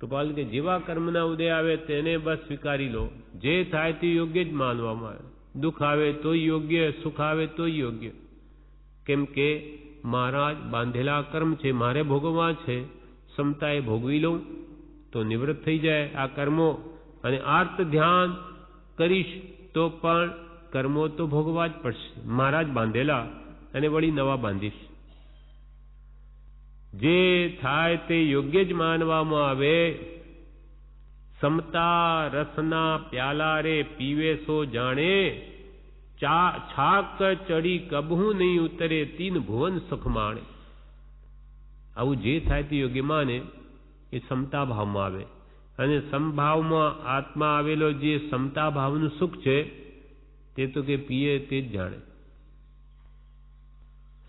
કૃપાલ કે જેવા કર્મના ઉદય આવે તેને બસ સ્વીકારી લો. જે થાય તે યોગ્ય જ માનવામાં આવે. દુઃખ આવે તો યોગ્ય, સુખ આવે તો યોગ્ય. કેમ કે મારા જ બાંધેલા કર્મ છે, મારે ભોગવવા છે. ક્ષમતાએ ભોગવી લઉં તો નિવૃત્ત થઈ જાય આ કર્મો, અને આર્ત ધ્યાન કરીશ તો પણ કર્મો તો ભોગવા જ પડશે. મારા જ બાંધેલા અને વળી નવા બાંધીશ. જે થાય તે યોગ્ય જ માનવામાં આવે. સમતા રસના પ્યાલા રે પીવે સો જાણે, છાક ચડી કબહુ નહીં ઉતરે તીન ભુવન સુખ માણે. આવું જે થાય તે યોગ્ય માને એ સમતા ભાવમાં આવે. અને સમભાવમાં આત્મા આવેલો જે સમતા ભાવનું સુખ છે તે તો કે પીએ તે જ જાણે.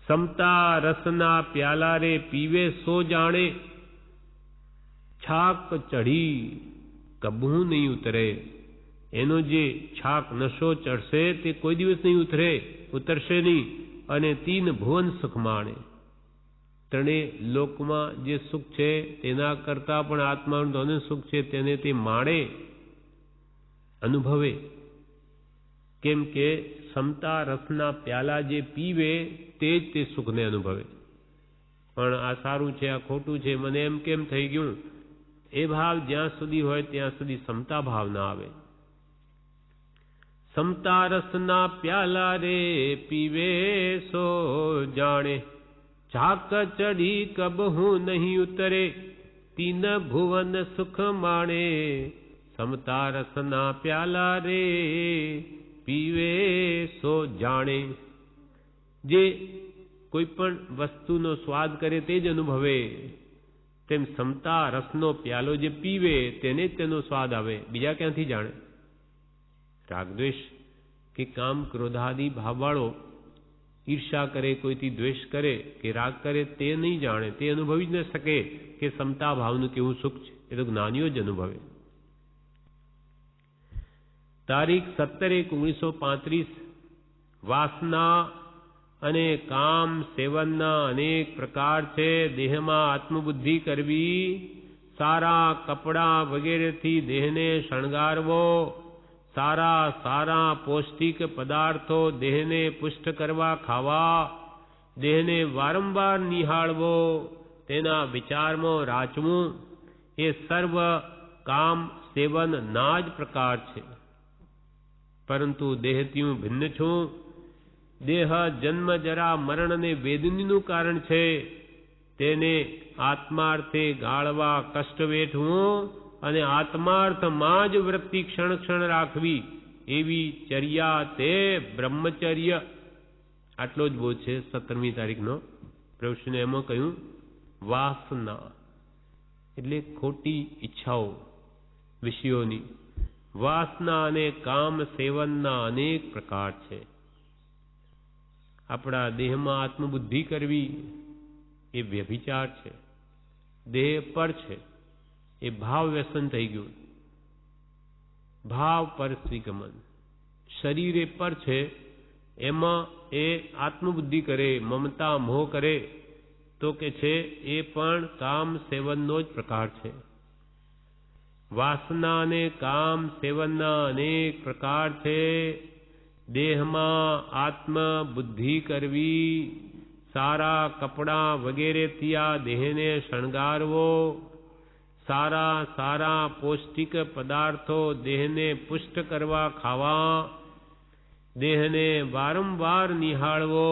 સમતા રસના પ્યાલા રે પીવે સો જાણે, છાક ચઢી કબહુ નહીં ઉતરે. એનો જે છાક નશો ચડશે તે કોઈ દિવસ નહીં ઉતરશે નહીં. અને તીન ભુવન સુખ માણે. ત્રણેય લોકમાં જે સુખ છે તેના કરતા પણ આત્માનું ધન સુખ છે તેને તે માણે, અનુભવે. કેમ કે સમતા રસના પ્યાલા જે પીવે તે જ તે સુખને અનુભવે. પણ આ સારું છે, આ ખોટું છે, મને એમ કેમ થઈ ગયું, એ ભાવ જ્યાં સુધી હોય ત્યાં સુધી સમતા ભાવ ના આવે. સમતા રસના પ્યાલા રે પીવે સો જાણે, છાક ચડી કબહુ નહીં ઉતરે. તીન ભુવન સુખ માણે, સમતા રસના પ્યાલા રે પીવે સો જાણે. જે કોઈ પણ વસ્તુનો સ્વાદ કરે તે જ અનુભવે, તેમ સમતા રસનો પ્યાલો જે પીવે તેને જ તેનો સ્વાદ આવે, બીજા ક્યાંથી જાણે. રાગદ્વેષ કે કામ ક્રોધાદિ ભાવવાળો ઈર્ષા કરે, કોઈથી દ્વેષ કરે કે રાગ કરે તે નહીં જાણે, તે અનુભવી જ ન શકે કે સમતા ભાવનું કેવું સુખ છે. એ તો જ્ઞાનીઓ જ અનુભવે. તારીખ 17/1/1935 વાસના અને કામ સેવનના અનેક પ્રકાર છે. દેહમાં આત્મબુદ્ધિ કરવી, સારા કપડાં વગેરેથી દેહને શણગારવો, સારા સારા પૌષ્ટિક પદાર્થો દેહને પુષ્ટ કરવા ખાવા, દેહને વારંવાર નિહાળવો, તેના વિચારમાં રાચવું, એ સર્વ કામ સેવન ના જ પ્રકાર છે. પરંતુ દેહથી હું ભિન્ન છું. દેહ જન્મ જરા મરણ અને વેદનીનું કારણ છે. તેને આત્માર્થે ગાળવા કષ્ટ વેઠવું અને આત્માર્થમાં જ વૃત્તિ ક્ષણ ક્ષણ રાખવી, એવી ચર્યા તે બ્રહ્મચર્ય. આટલો જ બોધ છે 17મી તારીખનો પ્રવૃત્તિને. એમાં કહ્યું વાસના એટલે ખોટી ઈચ્છાઓ વિષયોની. વાસના અને કામ સેવનના અનેક પ્રકાર છે. આપણા દેહમાં આત્મબુદ્ધિ કરવી એ વ્યભિચાર છે. દેહ પર છે એ ભાવ વ્યસન થઈ ગયું. ભાવ પર શ્રીગમન. શરીરે પર છે એમાં એ આત્મબુદ્ધિ કરે, મમતા મોહ કરે તો કે છે એ પણ કામ સેવનનો જ પ્રકાર છે. વાસના અને કામ સેવનના અનેક પ્રકાર છે. દેહમાં આત્મ બુદ્ધિ કરવી, સારા કપડાં વગેરેથી આ દેહને શણગારવો, સારા સારા પૌષ્ટિક પદાર્થો દેહને પુષ્ટ કરવા ખાવા, દેહને વારંવાર નિહાળવો,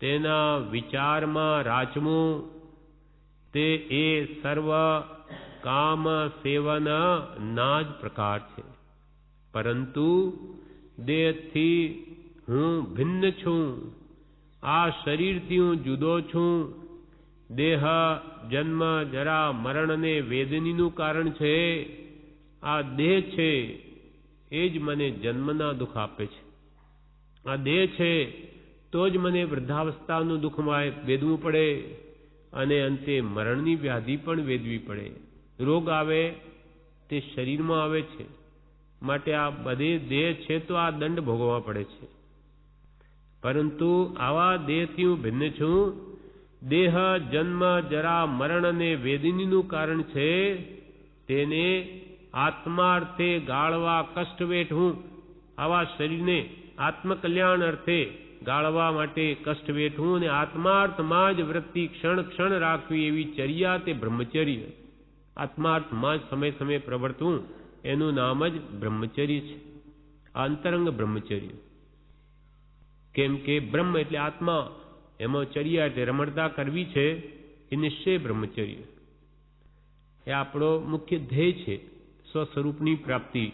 તેના વિચારમાં રાચવું, તે એ સર્વ કામ સેવન ના જ પ્રકાર છે. પરંતુ દેહથી હું ભિન્ન છું, આ શરીરથી હું જુદો છું. દેહ જન્મ જરા મરણ અને વેદનીનું કારણ છે. આ દેહ છે એ જ મને જન્મના દુઃખ આપે છે. આ દેહ છે તો જ મને વૃદ્ધાવસ્થાનું દુઃખ વેદવું પડે અને અંતે મરણની વ્યાધિ પણ વેદવી પડે. રોગ આવે તે શરીરમાં આવે છે, માટે આ બધે દેહ છે તો આ દંડ ભોગવવા પડે છે. પરંતુ આવા દેહથી હું ભિન્ન છું. દેહ જન્મ જરા મરણ અને વેદનીનું કારણ છે. તેને આત્માર્થે ગાળવા કષ્ટ વેઠવું. આવા શરીરને આત્મકલ્યાણ અર્થે ગાળવા માટે કષ્ટ વેઠવું અને આત્માર્થમાં જ વૃત્તિ ક્ષણ ક્ષણ રાખવી, એવી ચર્યા તે બ્રહ્મચર્ય. આત્માર્થમાં જ સમય સમય પ્રવર્તવું એનું નામ જ બ્રહ્મચર્ય છે. અંતરંગ બ્રહ્મચર્ય. કેમ કે બ્રહ્મ એટલે આત્મા, એમાં ચર્યા એટલે રમણતા કરવી છે, એ નિશ્ચય બ્રહ્મચર્ય. એ આપણો મુખ્ય ધ્યેય છે, સ્વસ્વરૂપની પ્રાપ્તિ.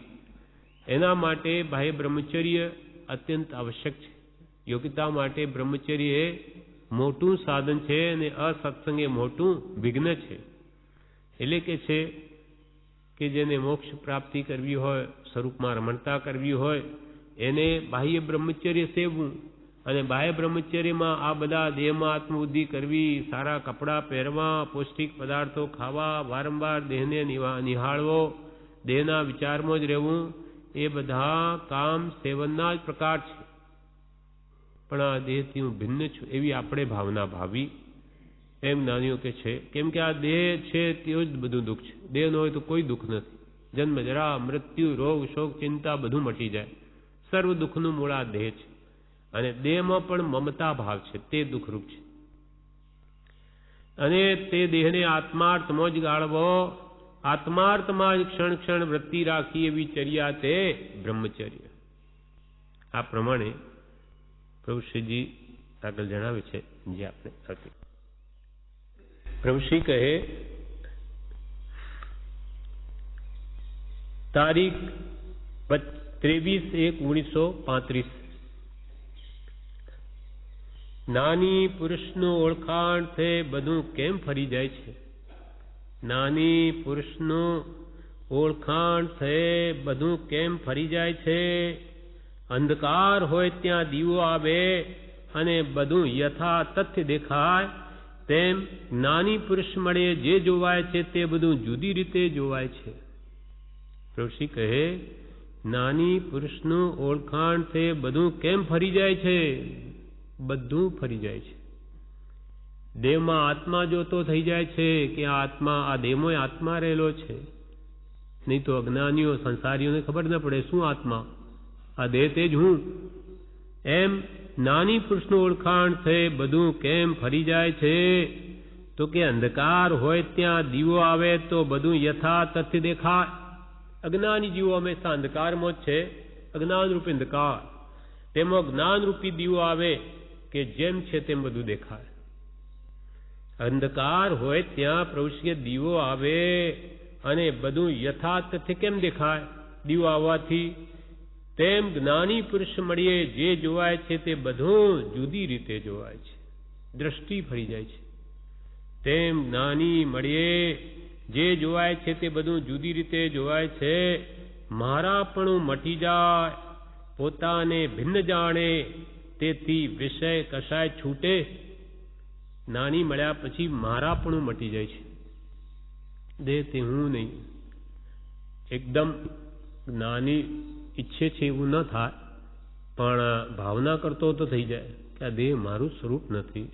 એના માટે બાહ્ય બ્રહ્મચર્ય અત્યંત આવશ્યક છે. યોગ્યતા માટે બ્રહ્મચર્ય એ મોટું સાધન છે અને અસત્સંગ એ મોટું વિઘ્ન છે. એટલે કે છે કે જેને મોક્ષ પ્રાપ્તિ કરવી હોય, સ્વરૂપમાં રમણતા કરવી હોય, એને બાહ્ય બ્રહ્મચર્ય સેવવું. અને બાહ્ય બ્રહ્મચર્યમાં આ બધા દેહમાં આત્મબુદ્ધિ કરવી, સારા કપડાં પહેરવા, પૌષ્ટિક પદાર્થો ખાવા, વારંવાર દેહને નિહાળવો, દેહના વિચારમાં જ રહેવું, એ બધા કામ સેવનના જ પ્રકાર છે. પણ આ દેહથી હું ભિન્ન છું એવી આપણે ભાવના ભાવી એમ જ્ઞાનીઓ કે છે. કેમ કે આ દેહ છે તેઓ જ બધું દુઃખ છે. દેહ ન હોય તો કોઈ દુઃખ નથી. જન્મ, જરા, મૃત્યુ, રોગ, શોક, ચિંતા બધું મટી જાય. સર્વ દુઃખનું મૂળ આ દેહ છે. અને દેહમાં પણ મમતા ભાવ છે, તે દુઃખરૂપ છે. અને તે દેહને આત્માર્થમાં જ ગાળવો, આત્માર્થમાં જ ક્ષણ ક્ષણ વૃત્તિ રાખી એવી ચર્યા તે બ્રહ્મચર્ય. આ પ્રમાણે પ્રભુશ્રીજી આગળ જણાવે છે. જે આપણે હતી પ્રભુશ્રી કહે, તારીખ 23/1/1935 નાની પુરુષનું ઓળખાણ છે બધું કેમ ફરી જાય છે? નાની પુરુષનું ઓળખાણ છે બધું કેમ ફરી જાય છે? અંધકાર હોય ત્યાં દીવો આવે અને બધું યથા તથ્ય દેખાય, તેમ જ્ઞાની પુરુષ મળે જે જોવાય છે તે બધું જુદી રીતે જોવાય છે. ઋષિ કહે, નાની પુરુષનું ઓળખાણ છે બધું કેમ ફરી જાય છે? બધું ફરી જાય છે. દેહમાં આત્મા જોતો થઈ જાય છે કે આ આત્મા, આ દેહમાં આત્મા રહેલો છે. નહીં તો અજ્ઞાનીઓ સંસારીઓને ખબર ન પડે શું આત્મા, આ દેહ તે જ હું. એમ નાની પુરુષનું ઓળખાણ છે બધું કેમ ફરી જાય છે? તો કે અંધકાર હોય ત્યાં દીવો આવે તો બધું યથા તથ્ય દેખાય. અજ્ઞાની જીવો હંમેશા અંધકારમાં જ છે, અજ્ઞાન રૂપી અંધકાર. તેમાં જ્ઞાન રૂપી દીવો આવે કે જેમ છે તેમ બધું દેખાય. અંધકાર હોય ત્યાં પ્રભુશ્રીએ દીવો આવે અને બધું યથા તથ્ય કેમ દેખાય? દીવો આવવાથી. તેમ જ્ઞાની પુરુષ મળીએ જે જોવાય છે તે બધું જુદી રીતે જોવાય છે, દ્રષ્ટિ ફરી જાય છે. તેમ જ્ઞાની મળીએ જે જોવાય છે તે બધું જુદી રીતે જોવાય છે. મારાપણું મટી જાય, પોતાને ભિન્ન જાણે, તેથી વિષય કશાય છૂટે. નાની મળ્યા પછી મારાપણું મટી જાય છે. દેહ તે હું નહીં. એકદમ નાની ઈચ્છે છે એવું ન થાય, પણ ભાવના કરતો તો થઈ જાય કે આ દેહ મારું સ્વરૂપ નથી.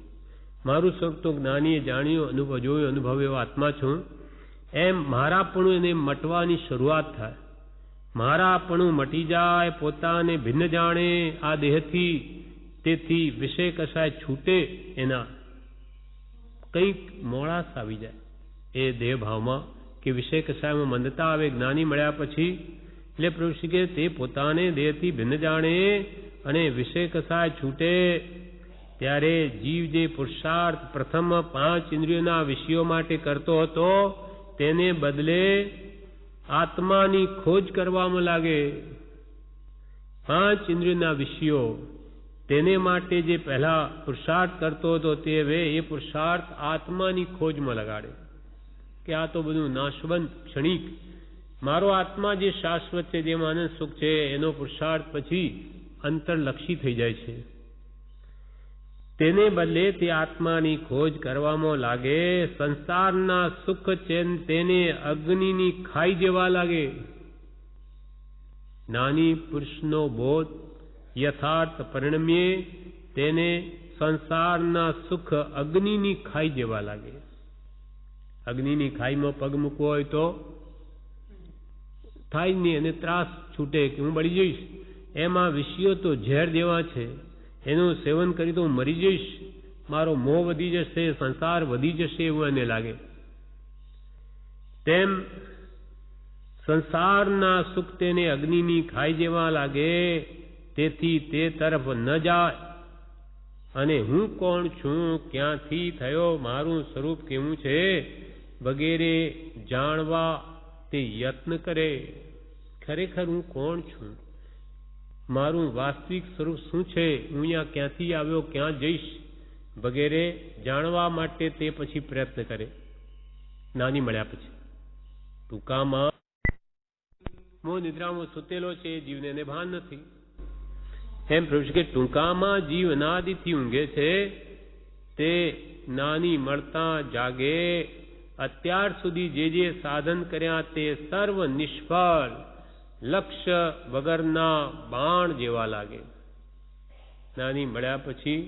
મારું સ્વરૂપ તો જ્ઞાનીએ જાણ્યું, અનુભવ જોયું, અનુભવ એવો આત્મા છું. એમ મારાપણું એને મટવાની શરૂઆત થાય. મારાપણું મટી જાય, પોતાને ભિન્ન જાણે આ દેહથી, તેથી વિષય કશાય છૂટે એના કંઈક મોળાશ આવી જાય એ દેહ ભાવમાં, કે વિષય કશાયમાં મંદતા આવે જ્ઞાની મળ્યા પછી. એટલે પ્રભુ કે તે પોતાને દેહથી ભિન્ન જાણે અને વિષય કશાય છૂટે. ત્યારે જીવ જે પુરુષાર્થ પ્રથમ 5 ઇન્દ્રિયોના વિષયો માટે કરતો હતો તેને બદલે આત્માની ખોજ કરવામાં લાગે. 5 ઇન્દ્રિયોના વિષયો તેને માટે જે પહેલા પુરુષાર્થ કરતો હતો તે હવે એ પુરુષાર્થ આત્માની ખોજમાં લગાડે કે આ તો બધું નાશવંત, ક્ષણિક. મારો આત્મા જે શાશ્વત છે, જેમાં આનંદ સુખ છે, એનો પુરુષાર્થ પછી અંતરલક્ષી થઈ જાય છે. તેને બદલે તે આત્માની ખોજ કરવામાં લાગે. સંસારના સુખ તેને અગ્નિની ખાઈ જેવા લાગે. નાની પુરુષનો બોધ યથાર્થ પરિણમ્યે તેને સંસારના સુખ અગ્નિની ખાઈ જેવા લાગે. અગ્નિની ખાઈમાં પગ મૂકવો હોય તો થાય નહીં, અને ત્રાસ છૂટે કે હું બળી જઈશ. એમાં વિષયો તો ઝેર જેવા છે, એનું સેવન કરી તો હું મરી જઈશ, મારો મોહ વધી જશે, સંસાર વધી જશે એવું એને લાગે. તેમ સંસારના સુખ તેને અગ્નિની ખાઈ જેવા લાગે. તેથી તે તરફ ન જાય અને હું કોણ છું, ક્યાંથી થયો, મારું સ્વરૂપ કેવું છે વગેરે જાણવા તે યત્ન કરે. ખરેખર હું કોણ છું, મારું વાસ્તવિક સ્વરૂપ શું છે, હું અહીંયા ક્યાંથી આવ્યો, ક્યાં જઈશ વગેરે જાણવા માટે તે પછી પ્રયત્ન કરે જ્ઞાની મળ્યા પછી. ટૂંકામાં મોહ નિદ્રામાં સૂતેલો છે, જીવને એને ભાન નથી. એમ પ્રભુ કે ટૂંકામાં જીવ અનાદિથી ઊંઘે છે, તે જ્ઞાની મળતા જાગે. અત્યાર સુધી જે સાધન કર્યા તે સર્વ નિષ્ફળ, લક્ષ્ય વગરના બાણ જેવા લાગે. જ્ઞાની મળ્યા પછી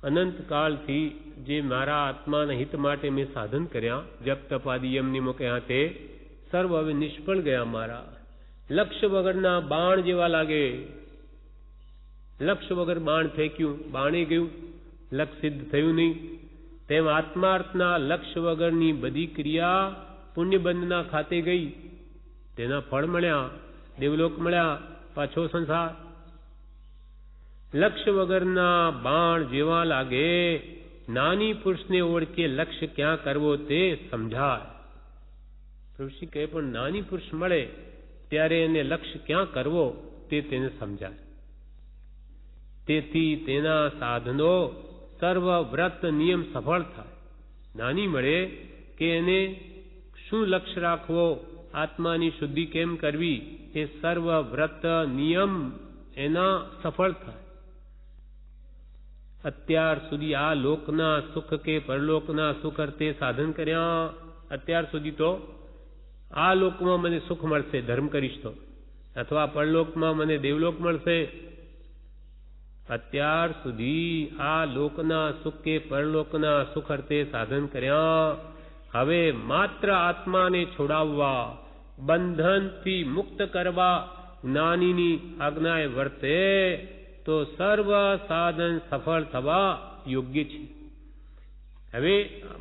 અનંતકાળથી જે મારા આત્માના હિત માટે મેં સાધન કર્યા, જપ તપ આદિ યમ નિયમો કહ્યા, તે સર્વ હવે નિષ્ફળ ગયા. મારા લક્ષ્ય વગરના બાણ જેવા લાગે. લક્ષ્ય વગર બાણ ફેંક્યું, બાણે ગયું, લક્ષ્ય સિદ્ધ થયું નહીં. તેમ આત્માર્થના લક્ષ્ય વગરની બધી ક્રિયા પુણ્યબંધના ખાતે ગઈ, તેના ફળ મળ્યા, દેવલોક મળ્યા, પાછો સંસાર. લક્ષ્ય વગરના બાણ જેવા લાગે. નાની પુરુષને ઓળખે લક્ષ્ય ક્યાં કરવો તે સમજાય. ઋષિ કહે પણ નાની પુરુષ મળે ત્યારે એને લક્ષ્ય ક્યાં કરવો તે તેને સમજાય. તેથી તેના સાધનો સર્વ વ્રત નિયમ સફળ થાય. નાની મળે કે એને શું લક્ષ્ય રાખવો, આત્માની શુદ્ધિ કેમ કરવી, એ સર્વ વ્રત નિયમ એના સફળ થાય. અત્યાર સુધી આ લોકના સુખ કે પરલોકના સુખ અર્થે સાધન કર્યા. અત્યાર સુધી તો આ લોકમાં મને સુખ મળશે ધર્મ કરીશ તો, અથવા પરલોકમાં મને દેવલોક મળશે. અત્યાર સુધી આ લોકના સુખ કે પરલોકના સુખ અર્થે સાધન કર્યા. હવે માત્ર આત્માને છોડાવવા, બંધનથી મુક્ત કરવા જ્ઞાનીની આજ્ઞાએ વર્તે તો સર્વ સાધન સફળ થવા યોગ્ય છે. હવે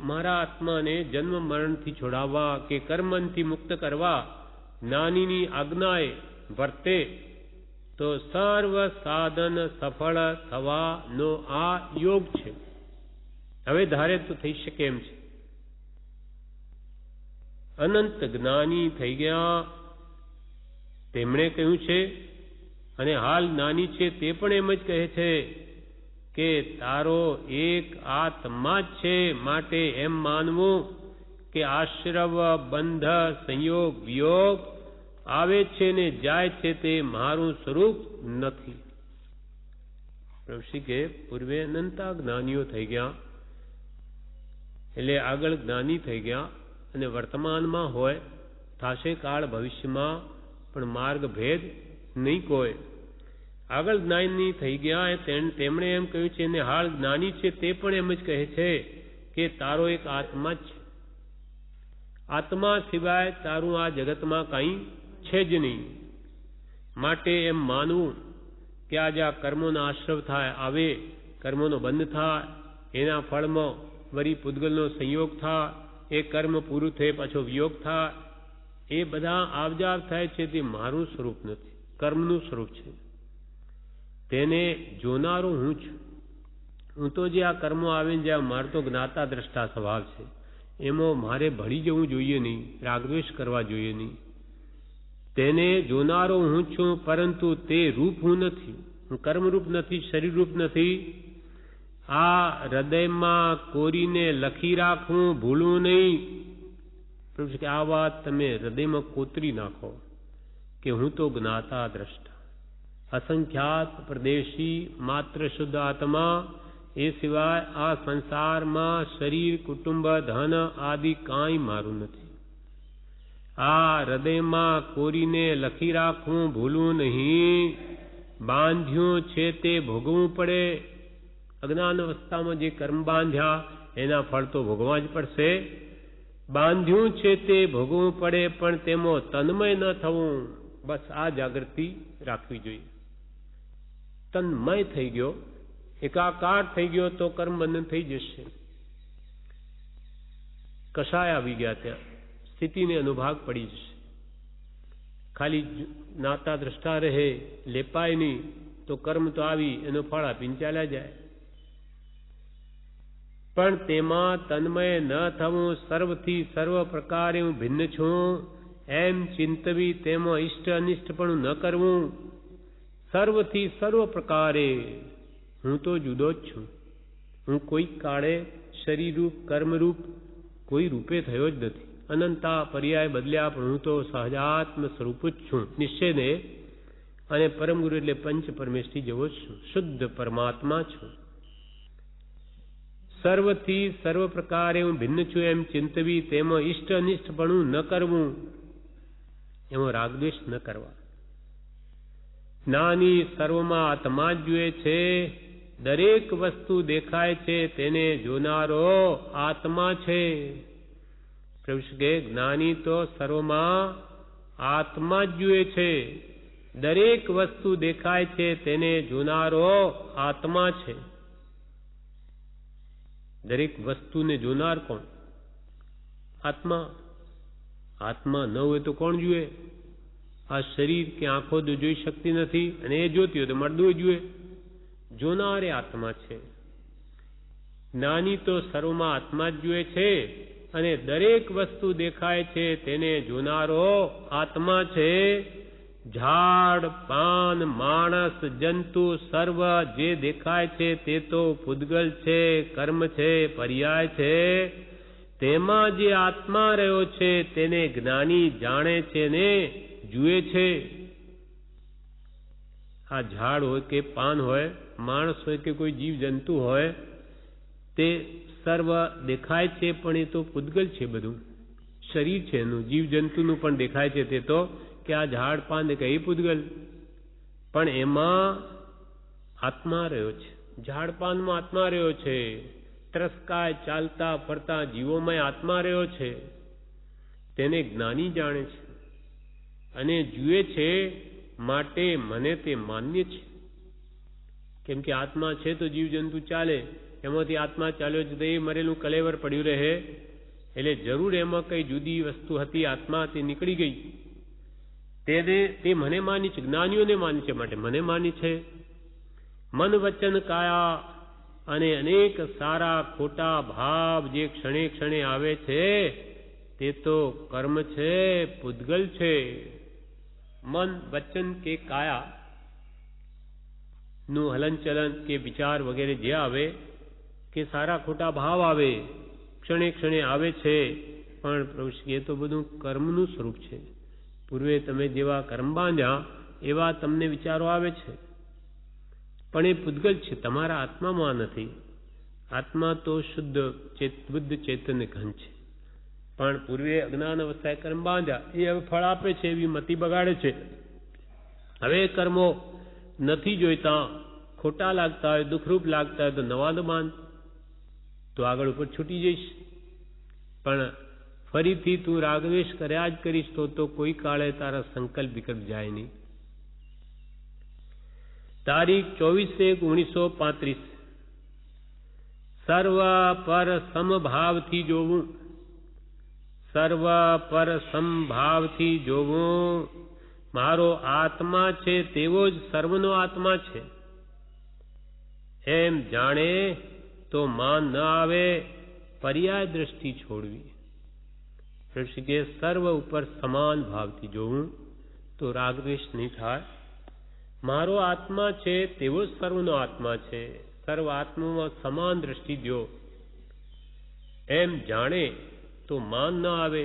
મારા આત્માને જન્મ મરણથી છોડાવવા કે કર્મથી મુક્ત કરવા જ્ઞાનીની આજ્ઞાએ વર્તે તો સર્વ સાધન સફળ થવાનો આ યોગ છે. હવે ધારે તો થઈ શકે એમ છે. અનંત જ્ઞાની થઈ ગયા તેમણે કહ્યું છે, અને હાલ જ્ઞાની છે તે પણ એમ જ કહે છે કે તારો એક આત્મા જ છે, માટે એમ માનવું કે આશ્રવ બંધ સંયોગ વિયોગ આવે છે ને જાય છે તે મારું સ્વરૂપ નથી. ઋષિ કે પૂર્વે અનંતા જ્ઞાનીઓ થઈ ગયા, એટલે આગળ જ્ઞાની થઈ ગયા, અને વર્તમાનમાં હોય થાશે કાળ ભવિષ્યમાં પણ માર્ગ ભેદ નહીં કોઈ. આગળ જ્ઞાની થઈ ગયા તેમણે એમ કહ્યું છે, અને હાલ જ્ઞાની છે તે પણ એમ જ કહે છે કે તારો એક આત્મા જ છે. આત્મા સિવાય તારું આ જગતમાં કંઈ છે જ નહીં. માટે એમ માનવું કે આજે આ કર્મોનો આશ્રવ થાય, આવે કર્મોનો બંધ થાય, એના ફળમાં વળી પૂતગલનો સંયોગ થાય, એ કર્મ પૂરું થઈ પાછો વિયોગ થાય, એ બધા આવજાવ થાય છે તે મારું સ્વરૂપ નથી, કર્મનું સ્વરૂપ છે. તેને જોનારો હું છું. હું તો જે આ કર્મો આવે ને જ્યાં મારો તો જ્ઞાતા દ્રષ્ટા સ્વભાવ છે, એમાં મારે ભળી જવું જોઈએ નહીં, રાગદ્વેષ કરવા જોઈએ નહીં. તેને જોનારો હું છું, પરંતુ તે રૂપ હું નથી. હું કર્મરૂપ નથી, શરીરરૂપ નથી. આ હૃદયમાં કોરીને લખી રાખવું, ભૂલવું નહીં. પ્રભુ કે આ વાત તમે હૃદયમાં કોતરી નાખો કે હું તો જ્ઞાતા દ્રષ્ટા, અસંખ્યાત પ્રદેશી માત્ર શુદ્ધ આત્મા, એ સિવાય આ સંસારમાં શરીર, કુટુંબ, ધન આદિ કાંઈ મારું નથી. આ હૃદયમાં કોરીને લખી રાખવું, ભૂલવું નહીં. બાંધ્યું છે તે ભોગવવું પડે. અજ્ઞાન અવસ્થામાં જે કર્મ બાંધ્યા એના ફળ તો ભોગવવા જ પડશે. બાંધ્યું છે તે ભોગવવું પડે, પણ તેમાં તન્મય ન થવું. બસ આ જાગૃતિ રાખવી જોઈએ. તન્મય થઈ ગયો, એકાકાર થઈ ગયો તો કર્મ બંધન થઈ જશે. કશાય આવી ગયા ત્યાં સ્થિતિને અનુભાગ પડી જશે. ખાલી નાતા દ્રષ્ટા રહે, લેપાય નહીં તો કર્મ તો આવી એનું ફળ આપીને ચાલ્યા જાય. પણ તેમાં તન્મય ન થવું, સર્વથી સર્વ પ્રકારે હું ભિન્ન છું એમ ચિંતવી, તેમાં ઇષ્ટ અનિષ્ટ પણ ન કરવું. સર્વથી સર્વ પ્રકારે હું તો જુદો જ છું. હું કોઈ કાળે શરીરરૂપ કર્મરૂપ કોઈ રૂપે થયો જ નથી. અનંતા પર્યાય બદલ્યા પણ હું તો સહજાત્મ સ્વરૂપ જ છું નિશ્ચયને, અને પરમ ગુરુ એટલે પંચ પરમેષ્ઠી જેવો જ છું, શુદ્ધ પરમાત્મા છું. સર્વથી સર્વ પ્રકારે હું ભિન્ન છું એમ ચિંતવી, તેમાં ઇષ્ટ અનિષ્ટપણું ન કરવું, એમાં રાગદ્વેષ ન કરવા. જ્ઞાની સર્વમાં આત્મા જ જુએ છે, દરેક વસ્તુ દેખાય છે તેને જોનારો આત્મા છે. પ્રભુ કે જ્ઞાની તો સર્વમાં આત્મા જ જુએ છે, દરેક વસ્તુ દેખાય છે તેને જોનારો આત્મા છે. દરેક વસ્તુને જોનાર કોણ? આત્મા. આત્મા ન હોય તો કોણ જુએ? આ શરીર કે આંખો તો જોઈ શકતી નથી, અને એ જોતી હોય તો મળદું જુએ. જોનારે આત્મા છે. જ્ઞાની તો સર્વમાં આત્મા જ જુએ છે, અને દરેક વસ્તુ દેખાય છે તેને જોનારો આત્મા છે. ઝાડ, પાન, માણસ, જંતુ સર્વ જે દેખાય છે તે તો પૂદગલ છે, કર્મ છે, પર્યાય છે. તેમાં જે આત્મા રહ્યો છે તેને જ્ઞાની જાણે છે ને જુએ છે. આ ઝાડ હોય કે પાન હોય, માણસ હોય કે કોઈ જીવ જંતુ હોય, તે સર્વ દેખાય છે પણ એ તો પૂદગલ છે. બધું શરીર છે એનું, જીવ જંતુનું પણ દેખાય છે તે તો, કે આ ઝાડ પાન કે એ પૂદગલ, પણ એમાં આત્મા રહ્યો છે. ઝાડ પાનમાં આત્મા રહ્યો છે, ત્રસ્કાય ચાલતા ફરતા જીવોમાં આત્મા રહ્યો છે. તેને જ્ઞાની જાણે છે અને જુએ છે, માટે મને તે માન્ય છે. કેમ કે આત્મા છે તો જીવ જંતુ ચાલે, એમાંથી આત્મા ચાલ્યો છે તો એ મરેલું કલેવર પડ્યું રહે, એટલે જરૂર એમાં કઈ જુદી વસ્તુ હતી, આત્મા તે નીકળી ગઈ. તેને તે મને માની છે, જ્ઞાનીઓને માની છે, માટે મને માની છે. મન વચન કાયા અને અનેક સારા ખોટા ભાવ જે ક્ષણે ક્ષણે આવે છે તે તો કર્મ છે, પૂદગલ છે. મન વચન કે કાયા નું હલનચલન કે વિચાર વગેરે જે આવે, કે સારા ખોટા ભાવ આવે, ક્ષણે ક્ષણે આવે છે, પણ પ્રભુ એ તો બધું કર્મનું સ્વરૂપ છે. પૂર્વે તમે જેવા કર્મ બાંધ્યા એવા તમને વિચારો આવે છે, પણ એ પૂદગલ છે, તમારા આત્મામાં નથી. આત્મા તો શુદ્ધ બુદ્ધ ચૈતન્ય ઘન છે, પણ પૂર્વે અજ્ઞાન અવસ્થાએ કર્મ બાંધ્યા, એ હવે ફળ આપે છે એવી મતિ બગાડે છે. હવે કર્મો નથી જોઈતા, ખોટા લાગતા હોય, દુઃખરૂપ લાગતા હોય તો નવા ન બાંધ, તો આગળ ઉપર છૂટી જઈશ. પણ ફરીથી તું રાગદ્વેષ કર્યા જ કરીશ તો કોઈ કાળે તારા સંકલ્પ વિકલ્પ જાય નહીં. તારીખ 24/1/1935. સર્વ પર સમભાવથી જોવું, સર્વ પર સમભાવથી જોવું. મારો આત્મા છે તેવો જ સર્વનો આત્મા છે એમ જાણે તો માન ન આવે, પર્યાય દ્રષ્ટિ છોડવી. કે સર્વ ઉપર સમાન ભાવથી જોવું તો રાગદ્વેષ નહીં થાય. મારો આત્મા છે તેવો જ સર્વનો આત્મા છે, સર્વ આત્મામાં સમાન દ્રષ્ટિ દો એમ જાણે તો માન ન આવે.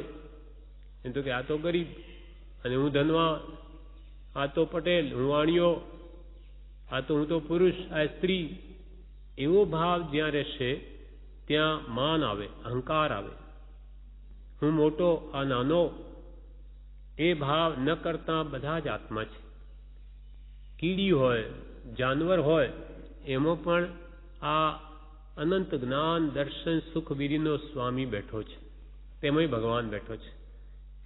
એમ તો કે આ તો ગરીબ અને હું ધનવાન, આ તો પટેલ, હું વાણિયો, આ તો હું તો પુરુષ, આ સ્ત્રી, એવો ભાવ જ્યાં રહેશે ત્યાં માન આવે, અહંકાર આવે. હું મોટો, આ નાનો, એ ભાવ ન કરતા બધા જ આત્મા છે. કીડી હોય, જાનવર હોય, એમાં પણ આ અનંત જ્ઞાન દર્શન સુખ વીરીનો સ્વામી બેઠો છે, તેમાંય ભગવાન બેઠો છે.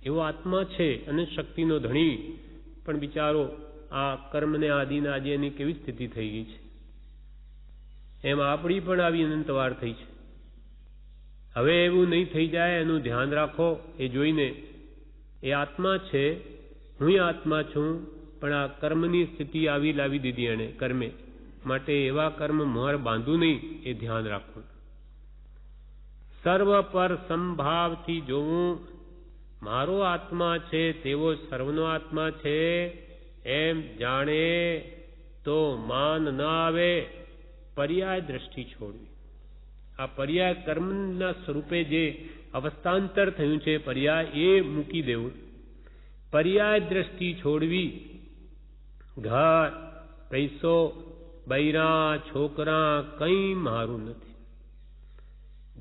એવો આત્મા છે અને શક્તિનો ધણી, પણ બિચારો આ કર્મને આદિના આજે એની કેવી સ્થિતિ થઈ ગઈ છે. એમ આપણી પણ આવી અનંતવાર થઈ છે. હવે એવું નહીં થઈ જાય એનું ધ્યાન રાખો. એ જોઈને એ આત્મા છે, હું આત્મા છું, પણ આ કર્મની સ્થિતિ આવી લાવી દીધી એણે કર્મે, માટે એવા કર્મ મોહર બાંધવું નહીં, એ ધ્યાન રાખવું. સર્વ પર સમભાવથી જોવું, મારો આત્મા છે તેવો સર્વનો આત્મા છે એમ જાણે તો માન ન આવે, પર્યાય દ્રષ્ટિ છોડવી. આ પર્યાય કર્મના સ્વરૂપે જે અવસ્થાંતર થયું છે પર્યાય એ મૂકી દેવું. પર્યાય દ્રષ્ટિ છોડવી. ઘર, પૈસો, બૈરા, છોકરા કંઈ મારું નથી.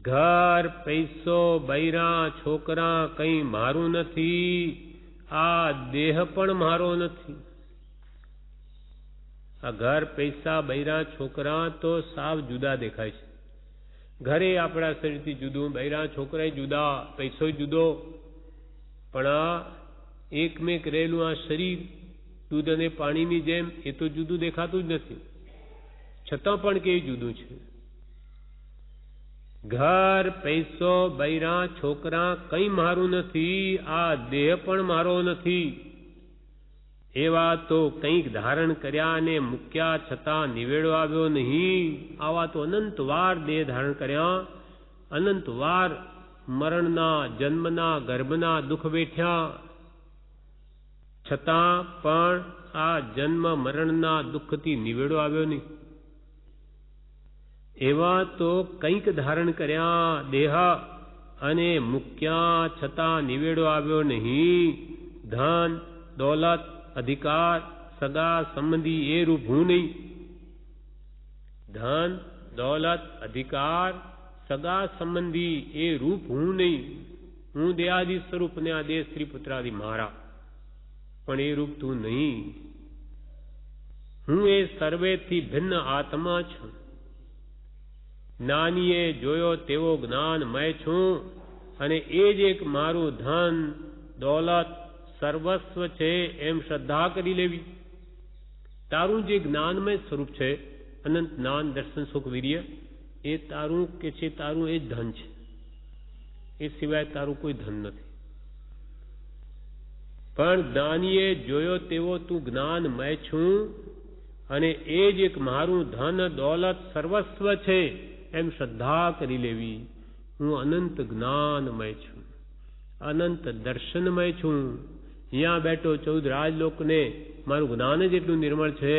ઘર, પૈસો, બૈરા, છોકરા કંઈ મારું નથી. આ દેહ પણ મારો નથી. આ ઘર, પૈસા, બૈરા, છોકરા તો સાવ જુદા દેખાય છે. ઘરે આપણા શરીરથી જુદું, બૈરા, છોકરા જુદા, પૈસો જુદો, પણ આ એકમેક રહેલું આ શરીર દૂધ અને પાણીની જેમ એ તો જુદું દેખાતું જ નથી, છતાં પણ કેવું જુદું છે. ઘર, પૈસો, બૈરા, છોકરા કંઈ મારું નથી. આ દેહ પણ મારો નથી. એવા તો કંઈક ધારણ કર્યા અને મૂક્યા છતાં નિવેડો આવ્યો નહીં. આવા તો અનંતવાર દેહ ધારણ કર્યા, અનંતવાર મરણના, જન્મના, ગર્ભના દુઃખ વેઠ્યા, છતાં પણ આ જન્મ મરણના દુઃખથી નિવેડો આવ્યો નહીં. એવા તો કંઈક ધારણ કર્યા દેહ અને મૂક્યા છતાં નિવેડો આવ્યો નહીં. ધન, દોલત, અધિકાર, સગા સંબંધી એ રૂપ હું નહીં. ધન, દોલત, અધિકાર, સગા સંબંધી એ રૂપ હું નહીં. હું દેહાદિ સ્વરૂપ ને આ દેહ સ્ત્રી પુત્રાદિ મારા, પણ એ રૂપ તું નહીં. હું એ સર્વેથી ભિન્ન આત્મા છું. જ્ઞાનીએ જોયો તેવો જ્ઞાનમય છું, અને એ જ એક મારું ધન, દોલત, સર્વસ્વ છે એમ શ્રદ્ધા કરી લેવી. તારું જે જ્ઞાનમય સ્વરૂપ છે, અનંત જ્ઞાન, દર્શન, સુખ, વીર્ય, એ તારું કે છે, તારું એ જ ધન છે. એ સિવાય તારું કોઈ ધન નથી. પણ જ્ઞાનીએ જોયો તેવો તું જ્ઞાનમય છું, અને એ જ એક મારું ધન, દોલત, સર્વસ્વ છે એમ શ્રદ્ધા કરી લેવી. હું અનંત જ્ઞાનમય છું, અનંત દર્શનમય છું. અહીંયા બેઠો 14 રાજલોકને મારું જ્ઞાન જ એટલું નિર્મળ છે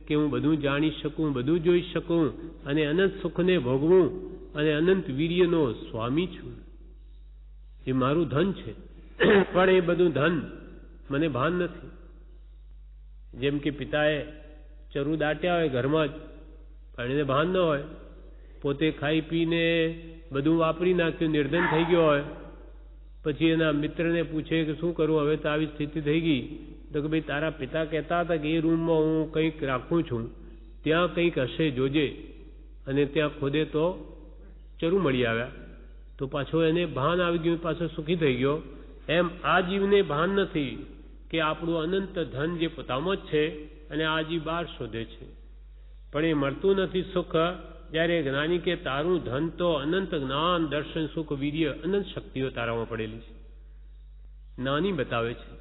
કે હું બધું જાણી શકું, બધું જોઈ શકું, અને અનંત સુખને ભોગવું, અને અનંત વીર્યનો સ્વામી છું. એ મારું ધન છે, પણ એ બધું ધન મને ભાન નથી. જેમ કે પિતાએ ચરુ દાટ્યા હોય ઘરમાં જ, પણ એને ભાન ન હોય. પોતે ખાઈ પીને બધું વાપરી નાખ્યું, નિર્ધન થઈ ગયો હોય, પછી એના મિત્રને પૂછે કે શું કરું, હવે તો આવી સ્થિતિ થઈ ગઈ. તો કે ભાઈ તારા પિતા કહેતા હતા કે એ રૂમમાં હું કંઈક રાખું છું, ત્યાં કંઈક હશે જોજે. અને ત્યાં ખોદે તો ચરુ મળી આવ્યા, તો પાછો એને ભાન આવી ગયું, પાછો સુખી થઈ ગયો. એમ આ જીવને ભાન નથી કે આપણું અનંત ધન જે પોતામાં જ છે, અને આ જીવ બહાર શોધે છે, પણ એ મળતું નથી સુખ. જ્યારે જ્ઞાની કે તારું ધન તો અનંત જ્ઞાન, દર્શન, સુખ, વીર્ય, અનંત શક્તિઓ તારામાં પડેલી છે. જ્ઞાની બતાવે છે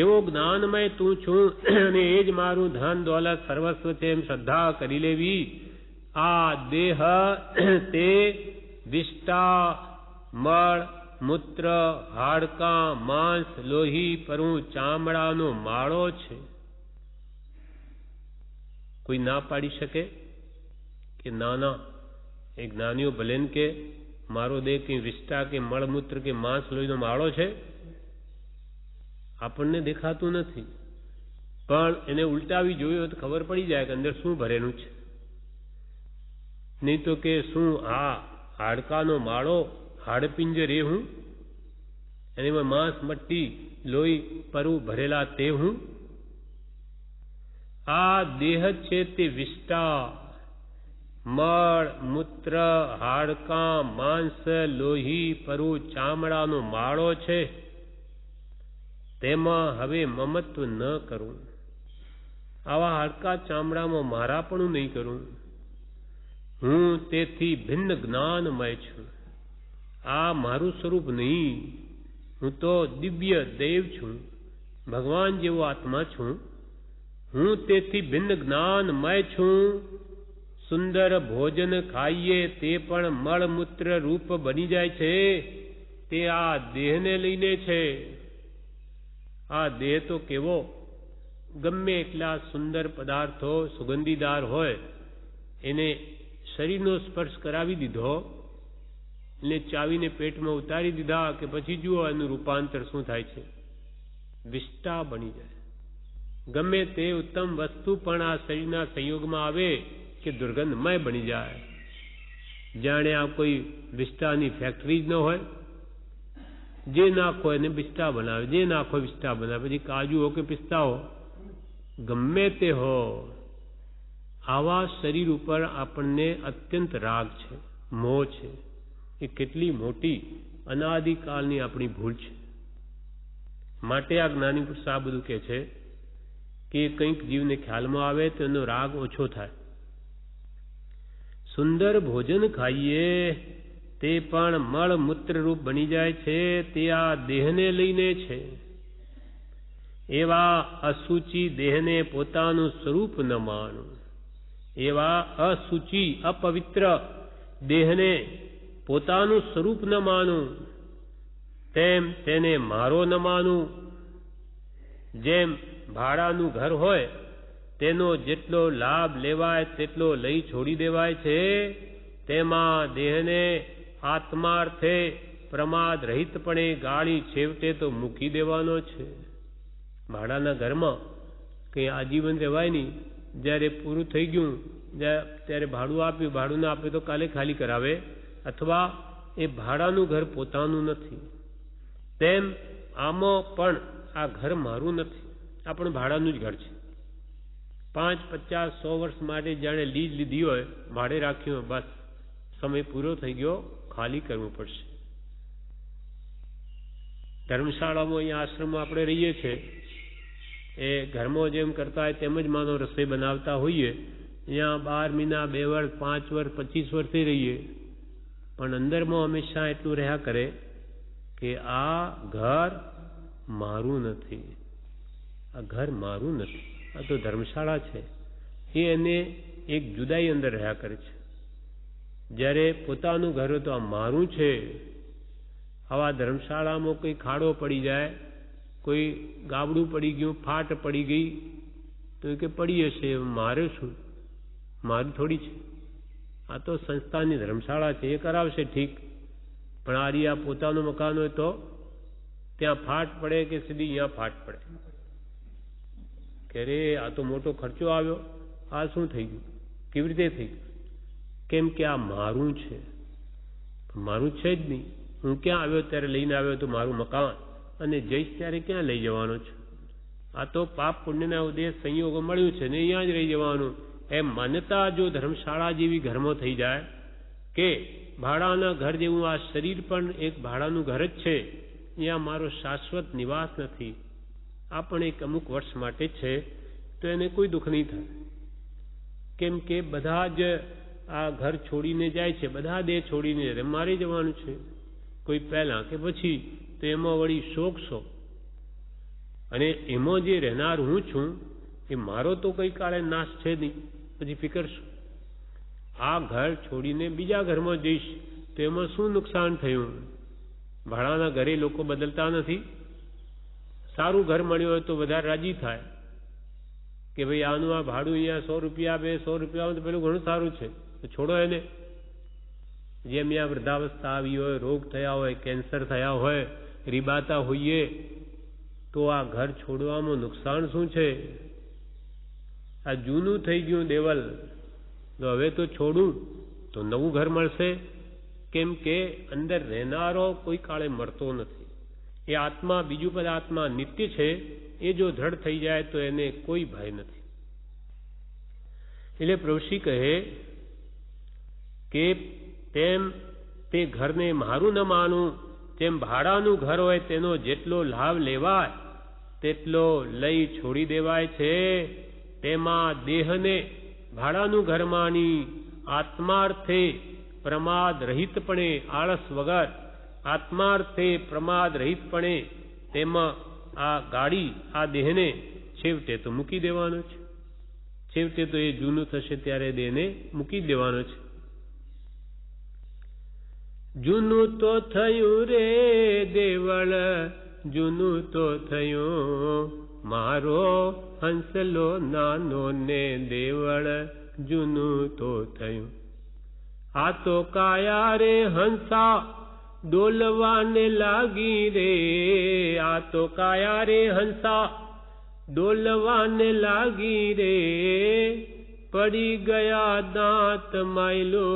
એવો જ્ઞાનમય તું છું, અને એ જ મારું ધન, દોલત, સર્વસ્વ છે એમ શ્રદ્ધા કરી લેવી. આ દેહ તે વિષ્ટા, મળ, મૂત્ર, હાડકાં, માંસ, લોહી, પરવું, ચામડાનો માળો છે. કોઈ ના પાડી શકે કે ના એ જ્ઞાનીઓ ભલે ને કે મારો દેહ કે વિષ્ટા કે મળમૂત્ર કે માંસ લોહીનો માળો છે? આપણને દેખાતું નથી, પણ એને ઉલટાવી જોયું તો ખબર પડી જાય કે અંદર શું ભરેલું છે. નહીં તો કે શું આ હાડકાનો માળો, હાડપિંજર એ હું, અને એમાં માંસ, મટ્ટી, લોહી, પરવું ભરેલા તે હું? આ દેહ છે તે વિષ્ટા, મળ, મૂત્ર, હાડકાં, માંસ, લોહી, પરવું, ચામડાનો માળો છે. તેમાં હવે મમત્વ ન કરું. આવા હાડકા ચામડામાં મારાપણું નહીં કરું. હું તેથી ભિન્ન જ્ઞાનમય છું. આ મારું સ્વરૂપ નહીં. હું તો દિવ્ય દેવ છું, ભગવાન જેવો આત્મા છું. હું તેથી ભિન્ન જ્ઞાનમય છું. સુંદર ભોજન ખાઈએ તે પણ મળમૂત્ર રૂપ બની જાય છે. તે આ દેહને લઈને છે. આ દેહ તો કેવો, ગમે એટલા સુંદર પદાર્થો સુગંધીદાર હોય એને શરીરનો સ્પર્શ કરાવી દીધો ને ચાવીને પેટમાં ઉતારી દીધા કે પછી જુઓ એનું રૂપાંતર શું થાય છે, વિષ્ટા બની જાય. ગમે તે ઉત્તમ વસ્તુ પણ આ શરીરના સંયોગમાં આવે કે દુર્ગંધમય બની જાય. જાણે આ કોઈ વિષ્ટાની ફેક્ટરી જ ન હોય. જે નાખો એને વિષ્ટા બનાવે, જે નાખો વિષ્ટા બનાવે. પછી કાજુ હો કે પિસ્તા હો, ગમે તે હો, આવા શરીર ઉપર આપણને અત્યંત રાગ છે, મોહ છે. એ કેટલી મોટી અનાદિકાળની આપણી ભૂલ છે. માટે આ જ્ઞાની પુરુષ આ બધું કહે છે કે કંઈક જીવને ખ્યાલમાં આવે તો એનો રાગ ઓછો થાય. સુંદર ભોજન ખાઈએ તે પણ મળ મૂત્ર રૂપ બની જાય છે. તે આ દેહને લઈને છે. એવા અસુચિ દેહને પોતાનું સ્વરૂપ ન માનું. એવા અસુચિ અપવિત્ર દેહને પોતાનું સ્વરૂપ ન માનું. તેમ તેને મારો ન માનું. જેમ ભાડાનું ઘર હોય તેનો જેટલો લાભ લેવાય તેટલો લઈ છોડી દેવાય છે, તેમાં દેહને આત્માર્થે પ્રમાદ રહિતપણે ગાળી છેવટે તો મૂકી દેવાનો છે. ભાડાના ઘરમાં કંઈ આજીવન રહેવાય નહીં. જ્યારે પૂરું થઈ ગયું ત્યારે ભાડું આપ્યું, ભાડું ના આપ્યું તો કાલે ખાલી કરાવે, અથવા એ ભાડાનું ઘર પોતાનું નથી. તેમ આમાં પણ આ ઘર મારું નથી, આ પણ ભાડાનું જ ઘર છે. 5, 50, 100 વર્ષ માટે જાણે લીજ લીધી હોય, ભાડે રાખ્યું હોય, બસ સમય પૂરો થઈ ગયો, ખાલી કરવું પડશે. ધર્મશાળામાં અહીંયા આશ્રમમાં આપણે રહીએ છીએ, એ ઘરમાં જેમ કરતા હોય તેમ જ માનો રસોઈ બનાવતા હોઈએ. અહીંયા 12 મહિના, 2 વર્ષ, 5 વર્ષ, 25 વર્ષથી રહીએ, પણ અંદરમાં હંમેશા એટલું રહ્યા કરે કે આ ઘર મારું નથી, આ ઘર મારું નથી, આ તો ધર્મશાળા છે. એ એને એક જુદાઈ અંદર રહ્યા કરે છે. જ્યારે પોતાનું ઘર તો આ મારું છે. આવા ધર્મશાળામાં કોઈ ખાડો પડી જાય, કોઈ ગાબડું પડી ગયું, ફાટ પડી ગઈ તો કે પડી હશે, મારે શું, મારું થોડી છે. આ તો સંસ્થાની ધર્મશાળા છે, એ કરાવશે ઠીક, પણ આ રહ્યા પોતાનું મકાન હોય તો ત્યાં ફાટ પડે કે સીધી અહીંયા ફાટ પડે કે રે આ તો મોટો ખર્ચો આવ્યો, આ શું થઈ ગયું, કેવી રીતે થઈ ગયું? કેમ કે આ મારું છે. મારું છે જ નહીં. હું ક્યાં આવ્યો ત્યારે લઈને આવ્યો તો મારું મકાન, અને જઈશ ત્યારે ક્યાં લઈ જવાનો છે? આ તો પાપ પુણ્યના ઉદ્દેશ સંયોગો મળ્યું છે ને અહીંયા જ રહી જવાનું. એમ માન્યતા જો ધર્મશાળા જેવી ઘરમાં થઈ જાય કે ભાડાના ઘર જેવું આ શરીર પણ એક ભાડાનું ઘર જ છે, અહીંયા મારો શાશ્વત નિવાસ નથી, આ પણ એક અમુક વર્ષ માટે છે, તો એને કોઈ દુઃખ નહીં થાય. કેમ કે બધા જ આ ઘર છોડીને જાય છે, બધા દેહ છોડીને જાય, મારે જવાનું છે, કોઈ પહેલા કે પછી, તો એમાં વળી શોક શો. અને એમાં જે રહેનાર હું છું એ મારો તો કઈ કાળે નાશ છે નહીં, પછી ફિકર શું? આ ઘર છોડીને બીજા ઘરમાં જઈશ તો એમાં શું નુકસાન થયું? ભાડાના ઘરે લોકો બદલતા નથી. સારું ઘર મળ્યું હોય તો વધારે રાજી થાય કે ભાઈ આનું આ ભાડું અહીંયા 100 રૂપિયા આપે, 100 રૂપિયા તો પેલું ઘણું સારું છે, તો છોડો એને. જેમ અહીંયા વૃદ્ધાવસ્થા આવી હોય, રોગ થયા હોય, કેન્સર થયા હોય, રીબાતા હોઈએ, તો આ ઘર છોડવામાં નુકસાન શું છે? આ જૂનું થઈ ગયું દેવલ, તો હવે તો છોડું તો નવું ઘર મળશે. કેમ કે અંદર રહેનારો કોઈ કાળે મળતો નથી. એ આત્મા, બીજું પદ આત્મા નિત્ય છે, એ જો દ્રઢ થઈ જાય તો એને કોઈ ભય નથી. એટલે પ્રભુશ્રી કહે કે તેમ તે ઘરને મારું ન માનું, તેમ ભાડાનું ઘર હોય તેનો જેટલો લાભ લેવાય તેટલો લઈ છોડી દેવાય છે. તેમાં દેહને ભાડાનું ઘર માની આત્માર્થે પ્રમાદ રહિતપણે, આળસ વગર આત્માર્થે પ્રમાદ રહિતપણે તેમાં આ ગાડી, આ દેહને છેવટે તો મૂકી દેવાનો છે. છેવટે તો એ જૂનું થશે ત્યારે દેહને મૂકી દેવાનો છે. જૂનું તો થયું રે દેવળ, જૂનું તો થયું મારો હંસલો નાનો ને દેવળ, જૂનું તો થયું. આ તો કાયા રે હંસા ડોલવાને લાગી રે, આ તો કાયા રે હંસા ડોલવાને લાગી રે, પડી ગયા દાંત માયલો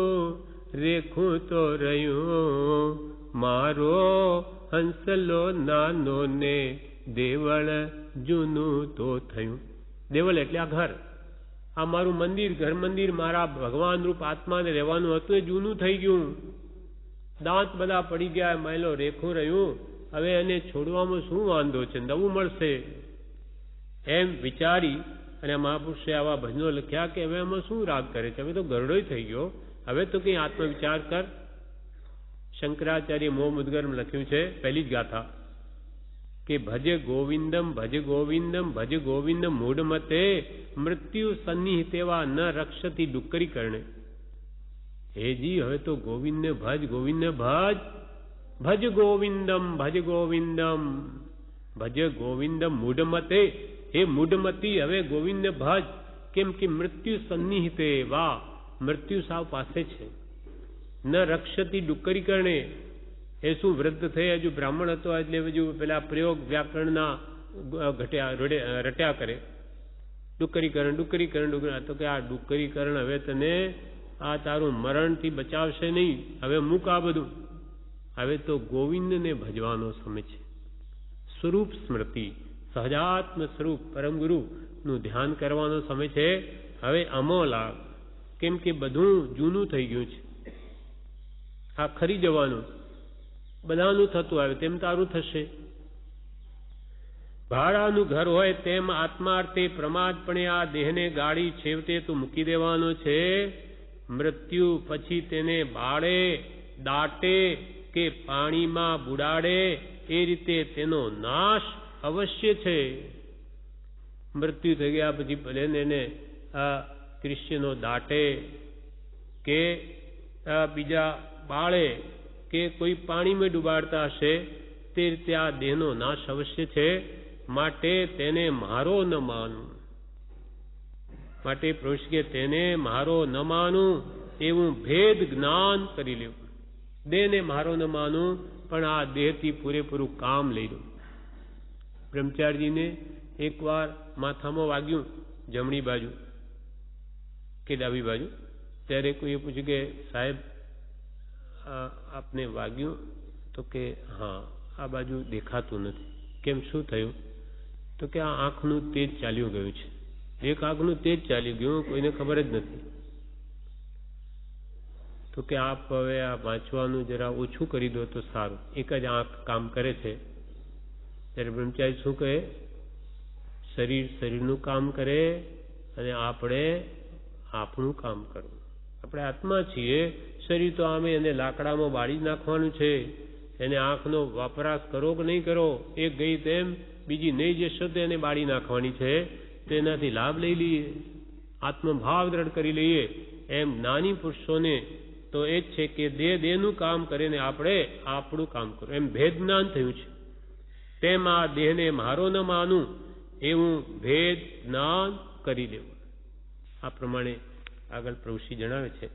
રેખું તો રહ્યું, મારો હંસલો નાનો ને દેવળ જૂનું તો થયું. દેવળ એટલે આ ઘર, આ મારું મંદિર, ઘર મંદિર, મારા ભગવાન રૂપ આત્માને રહેવાનું હતું એ જૂનું થઈ ગયું, દાંત બધા પડી ગયા, માયલો રેખું રહ્યું, હવે એને છોડવામાં શું વાંધો છે, નવું મળશે એમ વિચારી અને મહાપુરુષે આવા ભજનો લખ્યા કે હવે એમાં શું રાગ કરે છે, હવે તો ગરડોય થઈ ગયો, હવે તો કંઈ આત્મવિચાર કર. શંકરાચાર્ય મોહ મુદ્ગરમ લખ્યું છે પહેલી જ ગાથા કે ભજ ગોવિંદમ ભજ ગોવિંદમ ભજ ગોવિંદમ મૂઢમતે મૃત્યુ સન્નિહિતેવા ન રક્ષતી ડુક્કરી કરણે. હેજી હવે તો ગોવિંદને ભજ, ગોવિંદને ભજ, ભજ ગોવિંદમ ભજ ગોવિંદમ ભજ ગોવિંદમ મૂઢમતે, હે મૂઢમતી હવે ગોવિંદને ભજ, કેમ કે મૃત્યુ સન્નિહિતે વા, મૃત્યુ સાવ પાસે છે, ન રક્ષતી ડુક્કરી કરણે. એ શું વૃદ્ધ થઈ, હજુ બ્રાહ્મણ હતો એટલે હજુ પેલા પ્રયોગ વ્યાકરણના રટ્યા કરે, ડુક્કરીકરણ ડુક્કરીકરણ ડુક્કરી, તો કે આ ડુક્કરીકરણ હવે તને આ તારું મરણથી બચાવશે નહીં, હવે મૂક આ બધું, હવે તો ગોવિંદને ભજવાનો સમય છે. સ્વરૂપ સ્મૃતિ, સહજાત્મ સ્વરૂપ પરમ ગુરુનું ધ્યાન કરવાનો સમય છે. હવે અમો લાગ, કેમ કે બધું જૂનું થઈ ગયું છે, આ ખરી જવાનું, બધાનું થતું આવે તેમ તારું થશે. ભાડાનું ઘર હોય તેમ આત્માર્થે પ્રમાદપણે આ દેહને ગાડી છેવટે તું મૂકી દેવાનો છે. મૃત્યુ પછી તેને બાળે, દાટે કે પાણીમાં બુડાડે એ રીતે તેનો નાશ અવશ્ય છે. મૃત્યુ થઈ ગયા પછી ભલે એને ક્રિશ્ચનો દાટે કે બીજા બાળે કે કોઈ પાણીમાં ડૂબાડતા હશે, તે રીતે આ દેહનો નાશ અવશ્ય છે. માટે તેને મારો ન માનું, માટે પુરુષ કે તેને મારો ન માનું એવું ભેદ જ્ઞાન કરી લેવું. દેહને મારો ન માનું પણ આ દેહથી પૂરેપૂરું કામ લઈ લઉં. બ્રહ્મચારીજીને એકવાર માથામાં વાગ્યું જમણી બાજુ કે ડાબી બાજુ, ત્યારે કોઈએ પૂછ્યું કે સાહેબ આપને વાગ્યું? તો કે હા, આ બાજુ દેખાતું નથી. કેમ, શું થયું? તો કે આ આંખનું તેજ ચાલ્યું ગયું છે. એક આંખનું તેજ ચાલી ગયું, કોઈને ખબર જ નથી. તો કે આપ હવે આ વાંચવાનું જરા ઓછું કરી દો તો સારું, એક જ આંખ કામ કરે છે. ત્યારે બ્રહ્મચારી શું કહે? શરીર શરીરનું કામ કરે અને આપણે આપણું કામ કરવું. આપણે આત્મા છીએ, શરીર તો આમે એને લાકડામાં બાળી નાખવાનું છે. એને આંખનો વપરાશ કરો કે નહીં કરો, એક ગઈ તેમ બીજી નહીં જશો તો એને બાળી નાખવાની છે. તેનાથી લાભ લઈ લઈએ, આત્મભાવ દ્રઢ કરી લઈએ. એમ જ્ઞાની પુરુષોને તો એ જ છે કે દેહનું કામ કરીને આપણે આપણું કામ કરવું, એમ ભેદ જ્ઞાન થયું છે. તેમ આ દેહને મારો ન માનું એવું ભેદ જ્ઞાન કરી લેવું. આ પ્રમાણે આગળ પ્રભુશ્રી જણાવે છે.